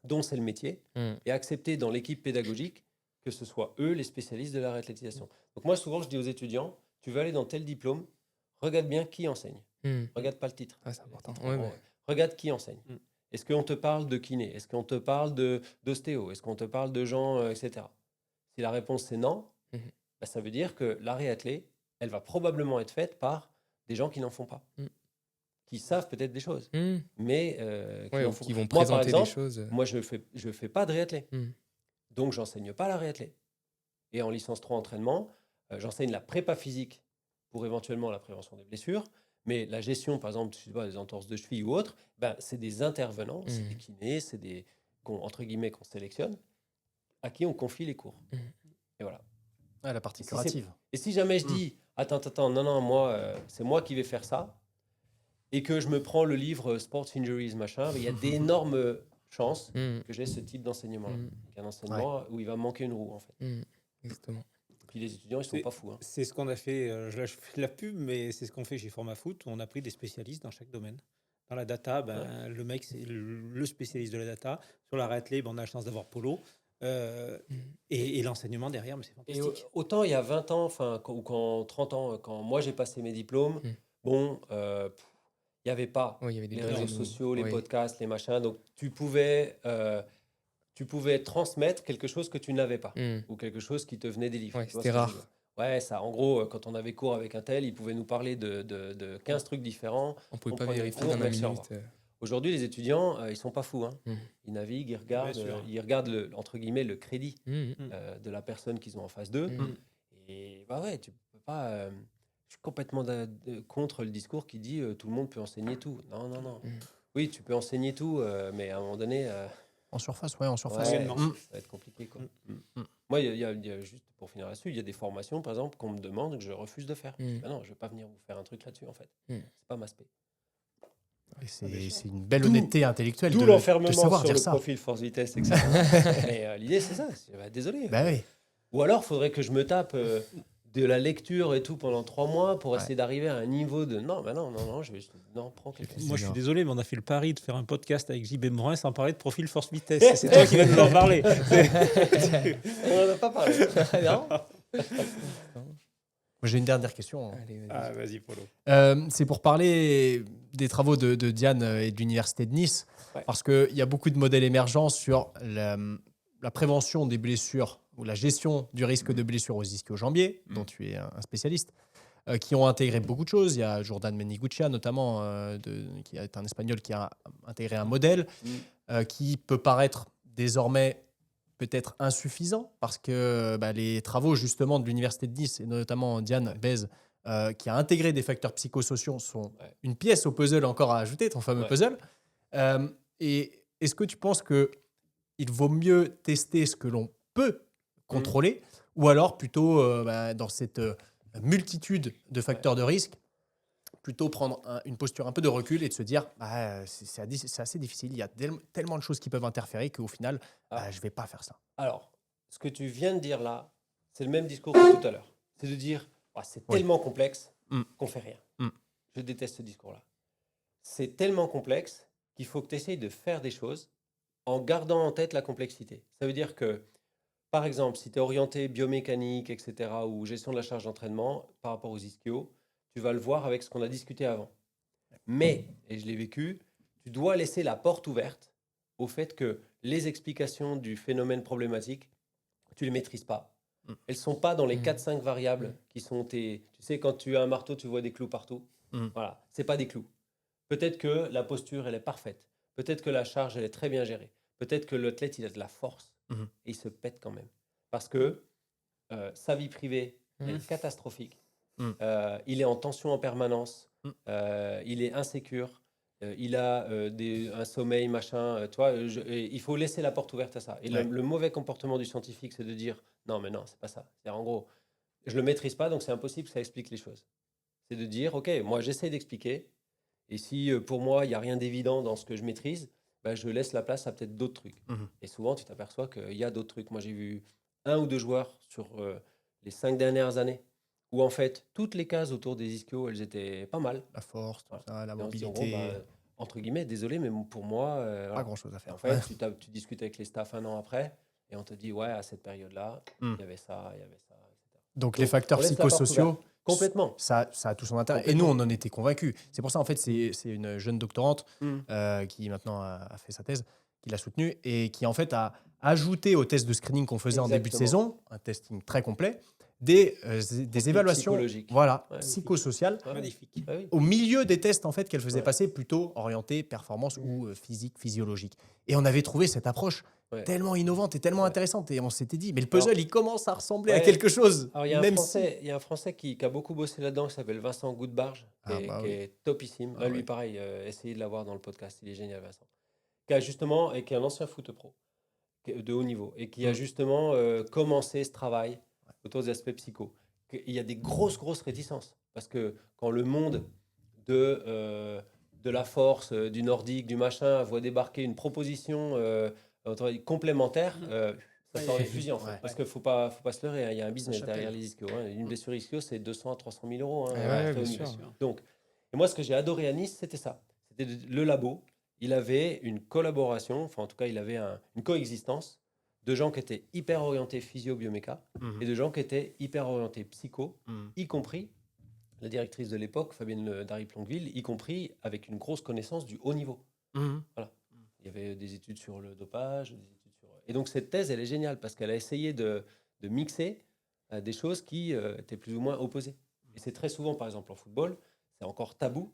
dont c'est le métier, et accepter dans l'équipe pédagogique que ce soit eux les spécialistes de la réathlétisation. Donc moi, souvent, je dis aux étudiants, tu veux aller dans tel diplôme, regarde bien qui enseigne. Regarde pas le titre. Ah, c'est important. Regarde qui enseigne. Est-ce qu'on te parle de kiné? Est-ce qu'on te parle d'ostéo? Est-ce qu'on te parle de gens, etc. Si la réponse c'est non, ça veut dire que la réathlée, elle va probablement être faite par des gens qui n'en font pas. Qui savent peut-être des choses, mais qui vont présenter des choses. Moi, je fais pas de réathlée. Donc, j'enseigne pas la réathlée. Et en licence 3 entraînement, j'enseigne la prépa physique pour éventuellement la prévention des blessures. Mais la gestion, par exemple, des entorses de cheville ou autre, c'est des intervenants, c'est des kinés, c'est des, entre guillemets, qu'on sélectionne, à qui on confie les cours. Et voilà. La partie curative. Et si jamais je dis, attends, non, moi, c'est moi qui vais faire ça, et que je me prends le livre Sports Injuries, machin, il y a d'énormes chances que j'ai ce type d'enseignement. Un enseignement où il va me manquer une roue, en fait. Exactement. Puis les étudiants, ils sont pas fous. C'est ce qu'on a fait, je fais la pub, mais c'est ce qu'on fait chez Format Foot, où on a pris des spécialistes dans chaque domaine. Dans la data, le mec, c'est le spécialiste de la data. Sur la réathlée, on a la chance d'avoir Polo. Et l'enseignement derrière, mais c'est fantastique. Et autant il y a 20 ans, ou quand 30 ans, quand moi j'ai passé mes diplômes, il n'y avait pas les réseaux sociaux, les podcasts, les machins. Donc, tu pouvais transmettre quelque chose que tu n'avais pas ou quelque chose qui te venait des livres. Ouais, c'était rare. Ouais, ça, en gros, quand on avait cours avec un tel, il pouvait nous parler de 15 trucs différents. On ne pouvait pas vérifier dans la minute. Aujourd'hui, les étudiants, ils ne sont pas fous. Ils naviguent, ils regardent entre guillemets, le crédit de la personne qu'ils ont en face d'eux. Et tu ne peux pas... Je suis complètement contre le discours qui dit tout le monde peut enseigner tout. Non. Oui, tu peux enseigner tout, mais à un moment donné... En surface, en surface. Ça va être compliqué, quoi. Moi, il y a juste pour finir là-dessus, il y a des formations, par exemple, qu'on me demande que je refuse de faire. Non, je ne vais pas venir vous faire un truc là-dessus, en fait. C'est pas ma spé. C'est une belle honnêteté intellectuelle de l'enfermement sur le profil force vitesse, etc. Mais l'idée, c'est ça. Désolé. Oui. Ou alors, il faudrait que je me tape... de la lecture et tout pendant 3 mois pour essayer d'arriver à un niveau de... Non, je vais... Non, prends quelque chose. Moi, je suis désolé, mais on a fait le pari de faire un podcast avec JB Morin sans parler de profil force vitesse. C'est toi qui vas nous en parler. On n'en a pas parlé. Non. J'ai une dernière question. Vas-y, Polo. C'est pour parler des travaux de Diane et de l'Université de Nice, parce qu'il y a beaucoup de modèles émergents sur la prévention des blessures ou la gestion du risque de blessure aux ischio-jambiers, dont tu es un spécialiste, qui ont intégré beaucoup de choses. Il y a Jordan Meniguccia, notamment, qui est un Espagnol qui a intégré un modèle qui peut paraître désormais peut-être insuffisant parce que les travaux justement de l'Université de Nice, et notamment Diane Bez, qui a intégré des facteurs psychosociaux, sont une pièce au puzzle encore à ajouter, ton fameux puzzle. Et est-ce que tu penses qu'il vaut mieux tester ce que l'on peut contrôler ou alors plutôt dans cette multitude de facteurs de risque, plutôt prendre une posture un peu de recul et de se dire c'est assez difficile, il y a tellement de choses qui peuvent interférer qu'au final, je ne vais pas faire ça. Alors, ce que tu viens de dire là, c'est le même discours que tout à l'heure. C'est de dire, c'est tellement complexe qu'on ne fait rien. Je déteste ce discours-là. C'est tellement complexe qu'il faut que tu essayes de faire des choses en gardant en tête la complexité. Ça veut dire que, par exemple, si tu es orienté biomécanique, etc., ou gestion de la charge d'entraînement par rapport aux ischios, tu vas le voir avec ce qu'on a discuté avant. Mais, et je l'ai vécu, tu dois laisser la porte ouverte au fait que les explications du phénomène problématique, tu ne les maîtrises pas. Elles ne sont pas dans les 4-5 variables qui sont tes... Tu sais, quand tu as un marteau, tu vois des clous partout. Voilà, ce n'est pas des clous. Peut-être que la posture, elle est parfaite. Peut-être que la charge, elle est très bien gérée. Peut-être que l'athlète, il a de la force. Et il se pète quand même. Parce que sa vie privée est catastrophique. Il est en tension en permanence. Il est insécure. Il a un sommeil, machin. Il faut laisser la porte ouverte à ça. Et le mauvais comportement du scientifique, c'est de dire non, mais non, c'est pas ça. C'est en gros, je le maîtrise pas, donc c'est impossible que ça explique les choses. C'est de dire, ok, moi j'essaie d'expliquer. Et si pour moi, il n'y a rien d'évident dans ce que je maîtrise, je laisse la place à peut-être d'autres trucs. Et souvent, tu t'aperçois qu'il y a d'autres trucs. Moi, j'ai vu 1 ou 2 joueurs sur les 5 dernières années où, en fait, toutes les cases autour des ischios, elles étaient pas mal. La force, tout ça, la Et on se dit, mobilité. en gros, entre guillemets, désolé, mais pour moi, Pas grand-chose à faire. En fait, tu discutes avec les staffs 1 an après et on te dit, ouais, à cette période-là, il y avait ça, etc. Donc les facteurs on laisse la porte psychosociaux, ouverte. Complètement. ça a tout son intérêt. Et nous, on en était convaincus. C'est pour ça, en fait, c'est une jeune doctorante qui maintenant a fait sa thèse, qui l'a soutenue et qui, en fait, a ajouté au test de screening qu'on faisait en début de saison, un testing très complet, des évaluations psychologiques. psychosociales Magnifique. au milieu des tests en fait, qu'elle faisait passer plutôt orientés performance ou physique, physiologique. Et on avait trouvé cette approche tellement innovante et tellement intéressante. Et on s'était dit, mais le puzzle, il commence à ressembler à quelque chose. Alors, il y a un Français qui a beaucoup bossé là-dedans, qui s'appelle Vincent Goudbarge, qui est topissime. Lui, pareil, essayez de l'avoir dans le podcast, il est génial, Vincent. Qui est un ancien foot pro de haut niveau et qui a justement commencé ce travail autour des aspects psycho. Il y a des grosses réticences parce que quand le monde de la force, du nordique, du machin, voit débarquer une proposition complémentaire, ça sort les fusils en fait. Parce qu'il faut pas se leurrer, il y a un business derrière les ischios. Une blessure ischio, c'est 200 à 300 000 euros. Bien sûr. Donc, et moi, ce que j'ai adoré à Nice, c'était ça. C'était le labo. Il avait une collaboration, enfin en tout cas, il avait une coexistence de gens qui étaient hyper orientés physio-bioméca et de gens qui étaient hyper orientés psycho, y compris la directrice de l'époque, Fabienne Dary-Plonqueville, y compris avec une grosse connaissance du haut niveau. Voilà. Il y avait des études sur le dopage, et donc cette thèse, elle est géniale parce qu'elle a essayé de mixer des choses qui étaient plus ou moins opposées. Et c'est très souvent, par exemple en football, c'est encore tabou.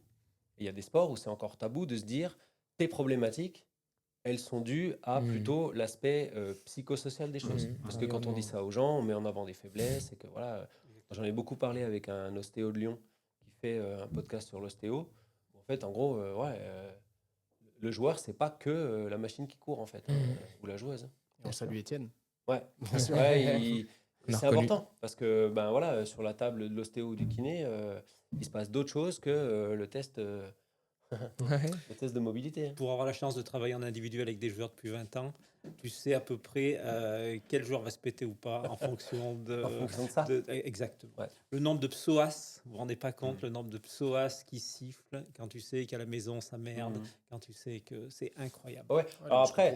Et il y a des sports où c'est encore tabou de se dire tes problématiques, elles sont dues à plutôt l'aspect psychosocial des choses. Parce que quand on dit ça aux gens, on met en avant des faiblesses. Et que voilà, j'en ai beaucoup parlé avec un ostéo de Lyon qui fait un podcast sur l'ostéo. En fait, en gros, le joueur, c'est pas que la machine qui court, en fait, ou la joueuse. On salue Étienne. Ouais, c'est important parce que voilà, sur la table de l'ostéo ou du kiné, il se passe d'autres choses que le test. Le test de mobilité. Pour avoir la chance de travailler en individuel avec des joueurs depuis 20 ans, tu sais à peu près quel joueur va se péter ou pas en fonction de ça. Exactement. Ouais. Le nombre de psoas, vous vous rendez pas compte, le nombre de psoas qui sifflent quand tu sais qu'à la maison ça merde, quand tu sais que c'est incroyable. Ouais. Alors après,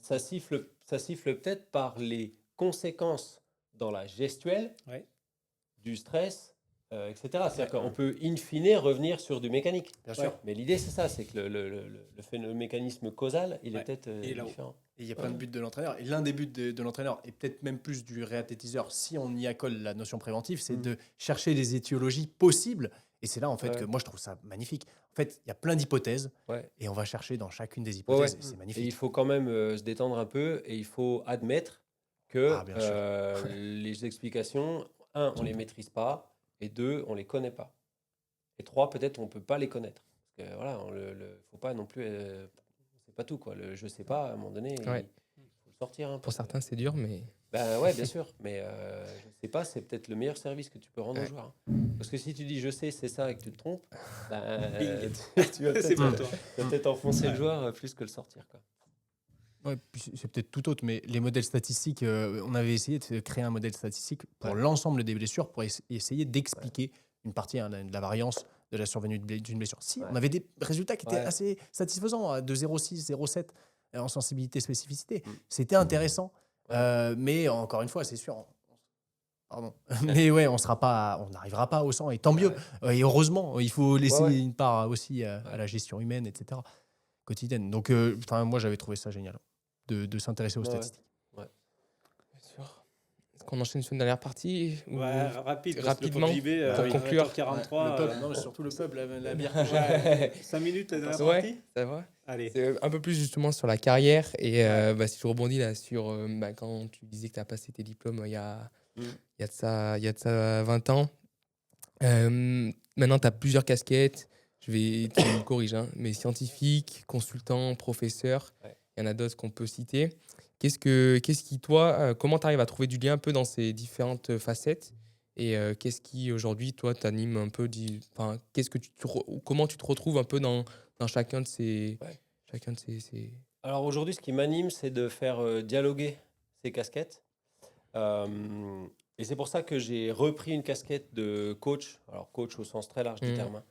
ça siffle peut-être par les conséquences dans la gestuelle du stress etc. C'est-à-dire qu'on peut in fine revenir sur du mécanique. Bien sûr. Mais l'idée, c'est ça, c'est que le mécanisme causal, il est Ouais. peut-être Et là-haut. différent. Et il y a plein de buts de l'entraîneur. Et l'un des buts de l'entraîneur, et peut-être même plus du réathlétiseur, si on y accole la notion préventive, c'est de chercher les étiologies possibles. Et c'est là, en fait, Ouais. que moi, je trouve ça magnifique. En fait, il y a plein d'hypothèses. Ouais. Et on va chercher dans chacune des Ouais, hypothèses. ouais. Et c'est Et magnifique. il faut quand même se détendre un peu et il faut admettre que Ah, bien sûr. les explications, un, on les maîtrise pas, et deux, on les connaît pas. Et trois, peut-être on peut pas les connaître. Parce que voilà, faut pas non plus, c'est pas tout quoi. Le je sais pas, à un moment donné, Ouais. il faut le sortir. Hein, Pour certains, c'est dur, mais Ben ouais, bien sûr, mais je sais pas, c'est peut-être le meilleur service que tu peux rendre aux Ouais. joueurs. Hein. Parce que si tu dis je sais, c'est ça et que tu te trompes, ben, Bing. tu vas C'est peut-être pour toi. enfoncer le joueur plus que le sortir. Quoi. Ouais, puis c'est peut-être tout autre, mais les modèles statistiques, on avait essayé de créer un modèle statistique pour Ouais. l'ensemble des blessures, pour essayer d'expliquer une partie de la variance de la survenue d'une blessure. Si, Ouais. on avait des résultats qui étaient Ouais. assez satisfaisants, de 0,6, 0,7 en sensibilité, spécificité. Mm. C'était intéressant, Ouais. mais encore une fois, c'est sûr. Pardon. Mais ouais, on n'arrivera pas au 100, et tant mieux. Et heureusement, il faut laisser Ouais. une part aussi à la gestion humaine, etc., quotidienne. Donc, moi, j'avais trouvé ça génial de s'intéresser aux Ouais. statistiques. bien sûr. Est-ce qu'on enchaîne sur une dernière partie ou- Ouais, rapide, parce que rapidement, pour JB, pour conclure. 20h43, Le pub, non, mais surtout le pub, la bière. 5 minutes la dernière Ouais, partie. ça va. Allez. C'est un peu plus justement sur la carrière et si je rebondis là sur quand tu disais que tu as passé tes diplômes il y a de ça 20 ans. Maintenant, tu as plusieurs casquettes. Tu me corriges, hein, mais scientifique, consultant, professeur. Ouais. Il y en a d'autres qu'on peut citer. Qu'est-ce qui, toi, comment tu arrives à trouver du lien un peu dans ces différentes facettes et qu'est-ce qui, aujourd'hui, toi, t'anime un peu enfin, comment tu te retrouves un peu dans chacun de ces... Ouais. Chacun de ces... Alors aujourd'hui, ce qui m'anime, c'est de faire dialoguer ces casquettes. Et c'est pour ça que j'ai repris une casquette de coach, alors coach au sens très large du terme,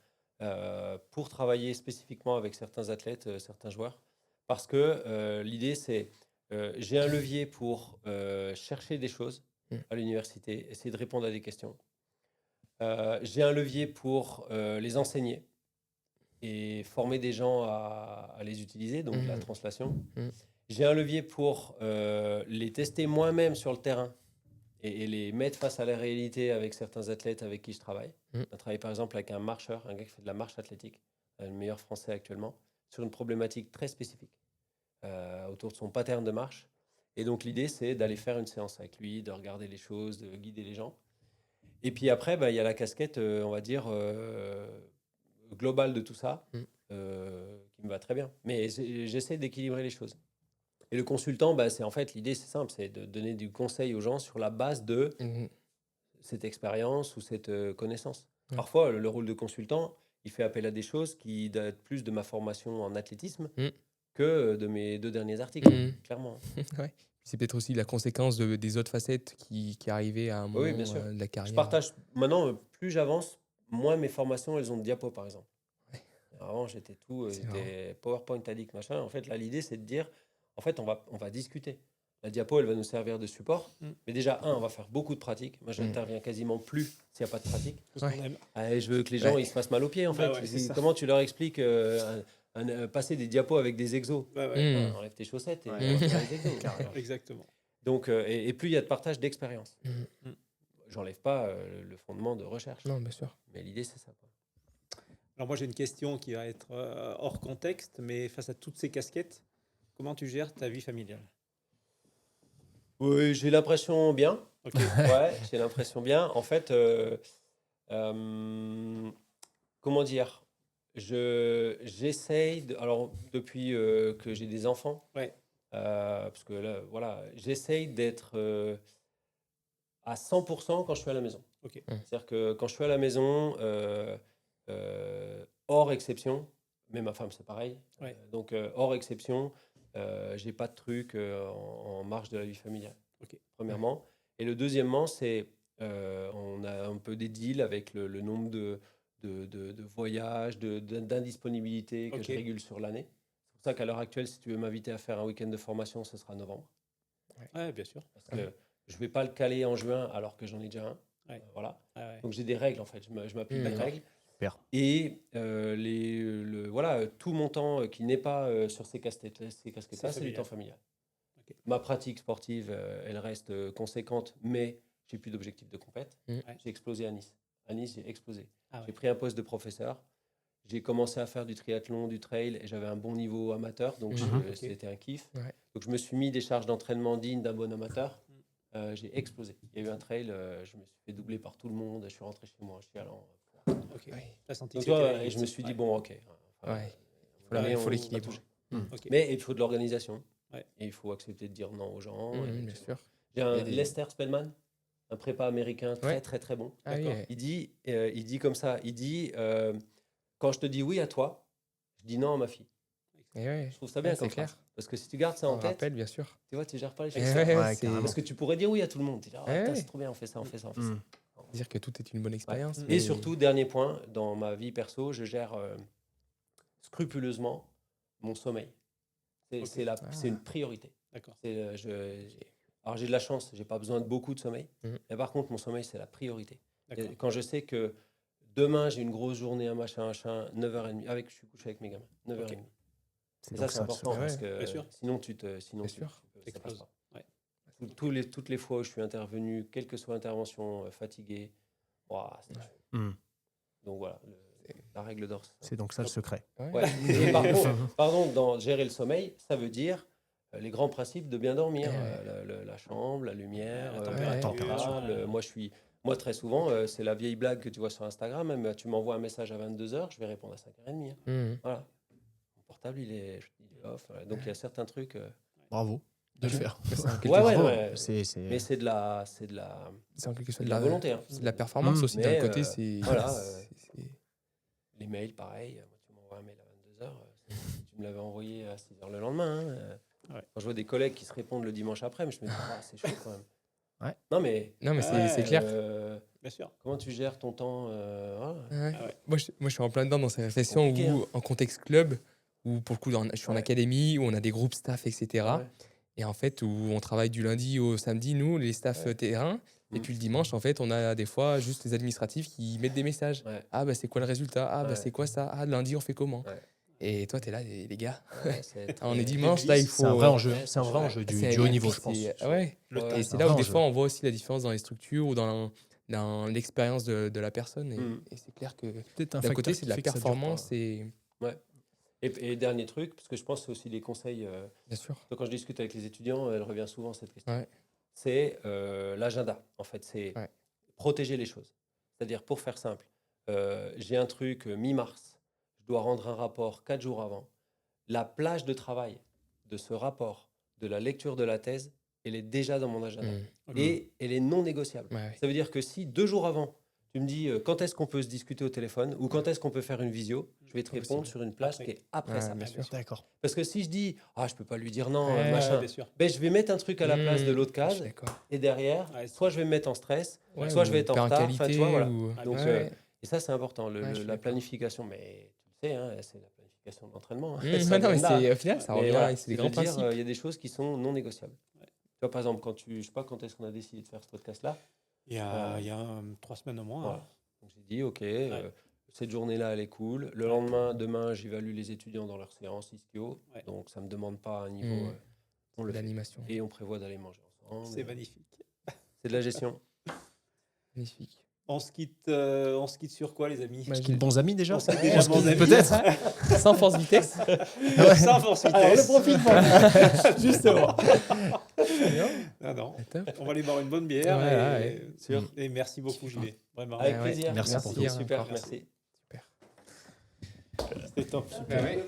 hein, pour travailler spécifiquement avec certains athlètes, certains joueurs. Parce que l'idée, c'est j'ai un levier pour chercher des choses à l'université, essayer de répondre à des questions. J'ai un levier pour les enseigner et former des gens à les utiliser, donc la translation. J'ai un levier pour les tester moi-même sur le terrain et les mettre face à la réalité avec certains athlètes avec qui je travaille. On travaille par exemple avec un marcheur, un gars qui fait de la marche athlétique, le meilleur français actuellement, sur une problématique très spécifique autour de son pattern de marche. Et donc l'idée, c'est d'aller faire une séance avec lui, de regarder les choses, de guider les gens. Et puis après, il y a la casquette, on va dire, globale de tout ça, qui me va très bien. Mais j'essaie d'équilibrer les choses. Et le consultant, c'est en fait, l'idée, c'est simple, c'est de donner du conseil aux gens sur la base de cette expérience ou cette connaissance. Parfois, le rôle de consultant, il fait appel à des choses qui datent plus de ma formation en athlétisme que de mes 2 derniers articles, clairement. Ouais. C'est peut-être aussi la conséquence des autres facettes qui arrivaient à un moment Oui, bien sûr. de la carrière. Je partage, maintenant, plus j'avance, moins mes formations, elles ont de diapos, par exemple. Avant, j'étais PowerPoint addict, machin. En fait, là, l'idée, c'est de dire, en fait, on va discuter. La diapo, elle va nous servir de support. Mais déjà, on va faire beaucoup de pratique. Moi, j'interviens quasiment plus s'il n'y a pas de pratique. Et je veux que les gens, ils se fassent mal aux pieds, en fait. Comment tu leur expliques passer des diapos avec des exos enlève tes chaussettes et on va faire les exos. Exactement. Donc, et plus il y a de partage d'expérience. J'enlève pas le fondement de recherche. Non, bien sûr. Mais l'idée, c'est ça. Quoi. Alors moi, j'ai une question qui va être hors contexte, mais face à toutes ces casquettes, comment tu gères ta vie familiale? Oui, j'ai l'impression bien. Ok. Ouais, j'ai l'impression bien. En fait, comment dire, j'essaye, alors depuis que j'ai des enfants, parce que là, voilà, j'essaye d'être à 100% quand je suis à la maison. Ok. C'est-à-dire que quand je suis à la maison, hors exception, mais ma femme c'est pareil, donc hors exception, j'ai pas de truc en marge de la vie familiale, premièrement. Et le deuxièmement, c'est on a un peu des deals avec le nombre de voyages, d'indisponibilité que je régule sur l'année. C'est pour ça qu'à l'heure actuelle, si tu veux m'inviter à faire un week-end de formation, ce sera novembre. Ouais, bien sûr. Parce que je ne vais pas le caler en juin alors que j'en ai déjà un. Ouais. Voilà. Ah ouais. Donc j'ai des règles en fait, je m'applique des D'accord. règles. Super. Et voilà, tout mon temps qui n'est pas sur ces casquettes-là, C'est c'est du familial. temps familial. Ok. Ma pratique sportive, elle reste conséquente, mais j'ai plus d'objectifs de compète. Mm. Ouais. J'ai explosé à Nice. À Nice, j'ai explosé. Ah ouais. J'ai pris un poste de professeur. J'ai commencé à faire du triathlon, du trail, et j'avais un bon niveau amateur, donc Mhm. c'était un kiff. Ouais. Donc je me suis mis des charges d'entraînement dignes d'un bon amateur. Mm. J'ai explosé. Il y a eu un trail, je me suis fait doubler par tout le monde, je suis rentré chez moi en chialant. Ok. Ouais. T'as senti Donc que tu vois, c'était la et je me limite. suis dit, Ouais. bon, ok. Ouais. Mais Il faut on va l'équilibre. toucher. Ok. Mais il faut de l'organisation. Ouais. Et il faut accepter de dire non aux gens. Bien sûr. J'ai Il y un a des- Lester Spellman, un prépa américain très Ouais. très très bon. Ah oui, D'accord. ouais. Il dit comme ça, quand je te dis oui à toi, je dis non à ma fille. Et ouais. Je trouve ça bien Ouais, comme c'est phrase. clair. Parce que si tu gardes ça On en tête, rappelle, bien sûr. tu vois, tu gères pas les Et choses. ouais, Ouais, c'est carrément. Parce que tu pourrais dire oui à tout le monde. Tu dis, ah, Ouais, putain, ouais. c'est trop bien, on fait ça, on fait ça, on fait ça. Mm. dire que tout est une bonne Ouais. expérience. Mm. mais- Et surtout, dernier point, dans ma vie perso, je gère scrupuleusement mon sommeil. Ok. C'est une priorité. D'accord. Alors j'ai de la chance, j'ai pas besoin de beaucoup de sommeil. Mhm. Mais par contre, mon sommeil, c'est la priorité. D'accord. Et quand je sais que demain, j'ai une grosse journée, un machin, 9h30, je suis couché avec mes gamins, 9h30. Ok. Et donc ça, c'est important Ouais, parce que bien sûr. sinon, Bien sûr. ça passe Explose. pas. Ouais. Toutes les fois où je suis intervenu, quelle que soit l'intervention, fatigué, ouah, c'était chaud. Mm. Donc voilà, la règle d'or. c'est ça. C'est donc ça le secret. Ouais. Ouais. Et par contre, pardon, dans gérer le sommeil, ça veut dire les grands principes de bien dormir. Ouais. La chambre, la lumière, La température. la table. Moi, très souvent, c'est la vieille blague que tu vois sur Instagram. Même, tu m'envoies un message à 22h, je vais répondre à 5h30. Hein. Mhm. Voilà. Mon portable, il est off. Donc, il y a certains trucs. Bravo de le faire. C'est en quelque Ouais, sorte- ouais. C'est Mais c'est de la c'est en quelque sorte de la volonté. Hein. c'est de la performance Mm. aussi Mais, d'un côté. C'est voilà, c'est- Les mails, pareil. Moi, tu m'envoies un mail à 22h. Tu me l'avais envoyé à 6h le lendemain. Hein. Ouais. Quand je vois des collègues qui se répondent le dimanche après, je me dis, ah, c'est chaud quand même. Ouais. Non, mais Non, mais Ouais, c'est clair. Bien sûr. comment tu gères ton temps voilà. Ouais. Ah ouais. Moi, je suis en plein dedans dans ces réflexions compliqué, où, en contexte club, où pour le coup, je suis en Ouais. académie, où on a des groupes staff, etc. Ouais. Et en fait, où on travaille du lundi au samedi, nous, les staffs Ouais. terrain. Et Mm. puis le dimanche, en fait, on a des fois juste les administratifs qui mettent des messages. Ouais. Ah, bah, c'est quoi le résultat? Ah, bah, Ouais. c'est quoi ça? Ah, lundi, on fait comment? Ouais. Et toi, tu es là, les gars. Ouais, c'est On est très- dimanche, là, il faut. c'est un vrai enjeu. Ouais, C'est un vrai ouais. enjeu C'est- du haut niveau, je c'est- pense. Ouais. Le Ouais, temps. Et c'est c'est un là où vrai des enjeu. fois, on voit aussi la différence dans les structures ou dans l'expérience de la personne. Mm. Et c'est clair que Peut-être un d'un facteur côté, qui c'est de la fait que ça dure pas. performance et. Et dernier truc, parce que je pense que c'est aussi des conseils. Bien sûr. Quand je discute avec les étudiants, elle revient souvent cette question. Ouais. C'est l'agenda. En fait, c'est Ouais. protéger les choses. C'est-à-dire, pour faire simple, j'ai un truc mi-mars, je dois rendre un rapport 4 jours avant. La plage de travail de ce rapport, de la lecture de la thèse, elle est déjà dans mon agenda. Mm. Ok. Et elle est non négociable. Ouais, ouais. Ça veut dire que si 2 jours avant, tu me dis quand est-ce qu'on peut se discuter au téléphone ou quand est-ce qu'on peut faire une visio, je vais te Pas répondre possible. sur une plage Après. qui est après Ouais, ça. bien sûr. D'accord. Parce que si je dis je peux pas lui dire non, Ouais, machin, bien sûr. ben, je vais mettre un truc à la place de l'autre Je suis case d'accord. et derrière, Ouais, soit je vais me mettre en stress, Ouais, soit ou je vais être en perdre retard. Enfin, tu vois, voilà. ou- Donc, ouais. Et ça, c'est important, Ouais, je suis la d'accord. planification. Mais tu le sais, hein, c'est la planification de l'entraînement. Mm, Ça non, mais vient de là. c'est- au final, ça Mais revient, voilà, c'est des de grands dire, principes. il y a des choses qui sont non négociables. Ouais. Tu vois, par exemple, je sais pas quand est-ce qu'on a décidé de faire ce podcast-là. Il y a 3 semaines au moins. Voilà. hein. Donc j'ai dit, ok, cette journée-là, elle est cool. Le lendemain, demain, j'évalue les étudiants dans leur séance ischio. Ouais. Donc ça me demande pas un niveau. Mm. On le fait. L'animation. Et on prévoit d'aller manger ensemble. C'est magnifique. C'est de la gestion. Magnifique. On se quitte sur quoi, les amis? Bah, Est-ce qu'ils sont bons amis déjà On se quitte On déjà se bons quitte amis. peut-être Sans force vitesse. Sans force vitesse. Alors, on le profite pour Justement. Non. Top. On va aller boire une bonne bière. Ouais, et, ouais. Sûr. et merci beaucoup, JB. Vraiment. Avec ouais. plaisir. Merci pour tout. Super, Encore. merci. Super. C'était top. Ouais, ouais.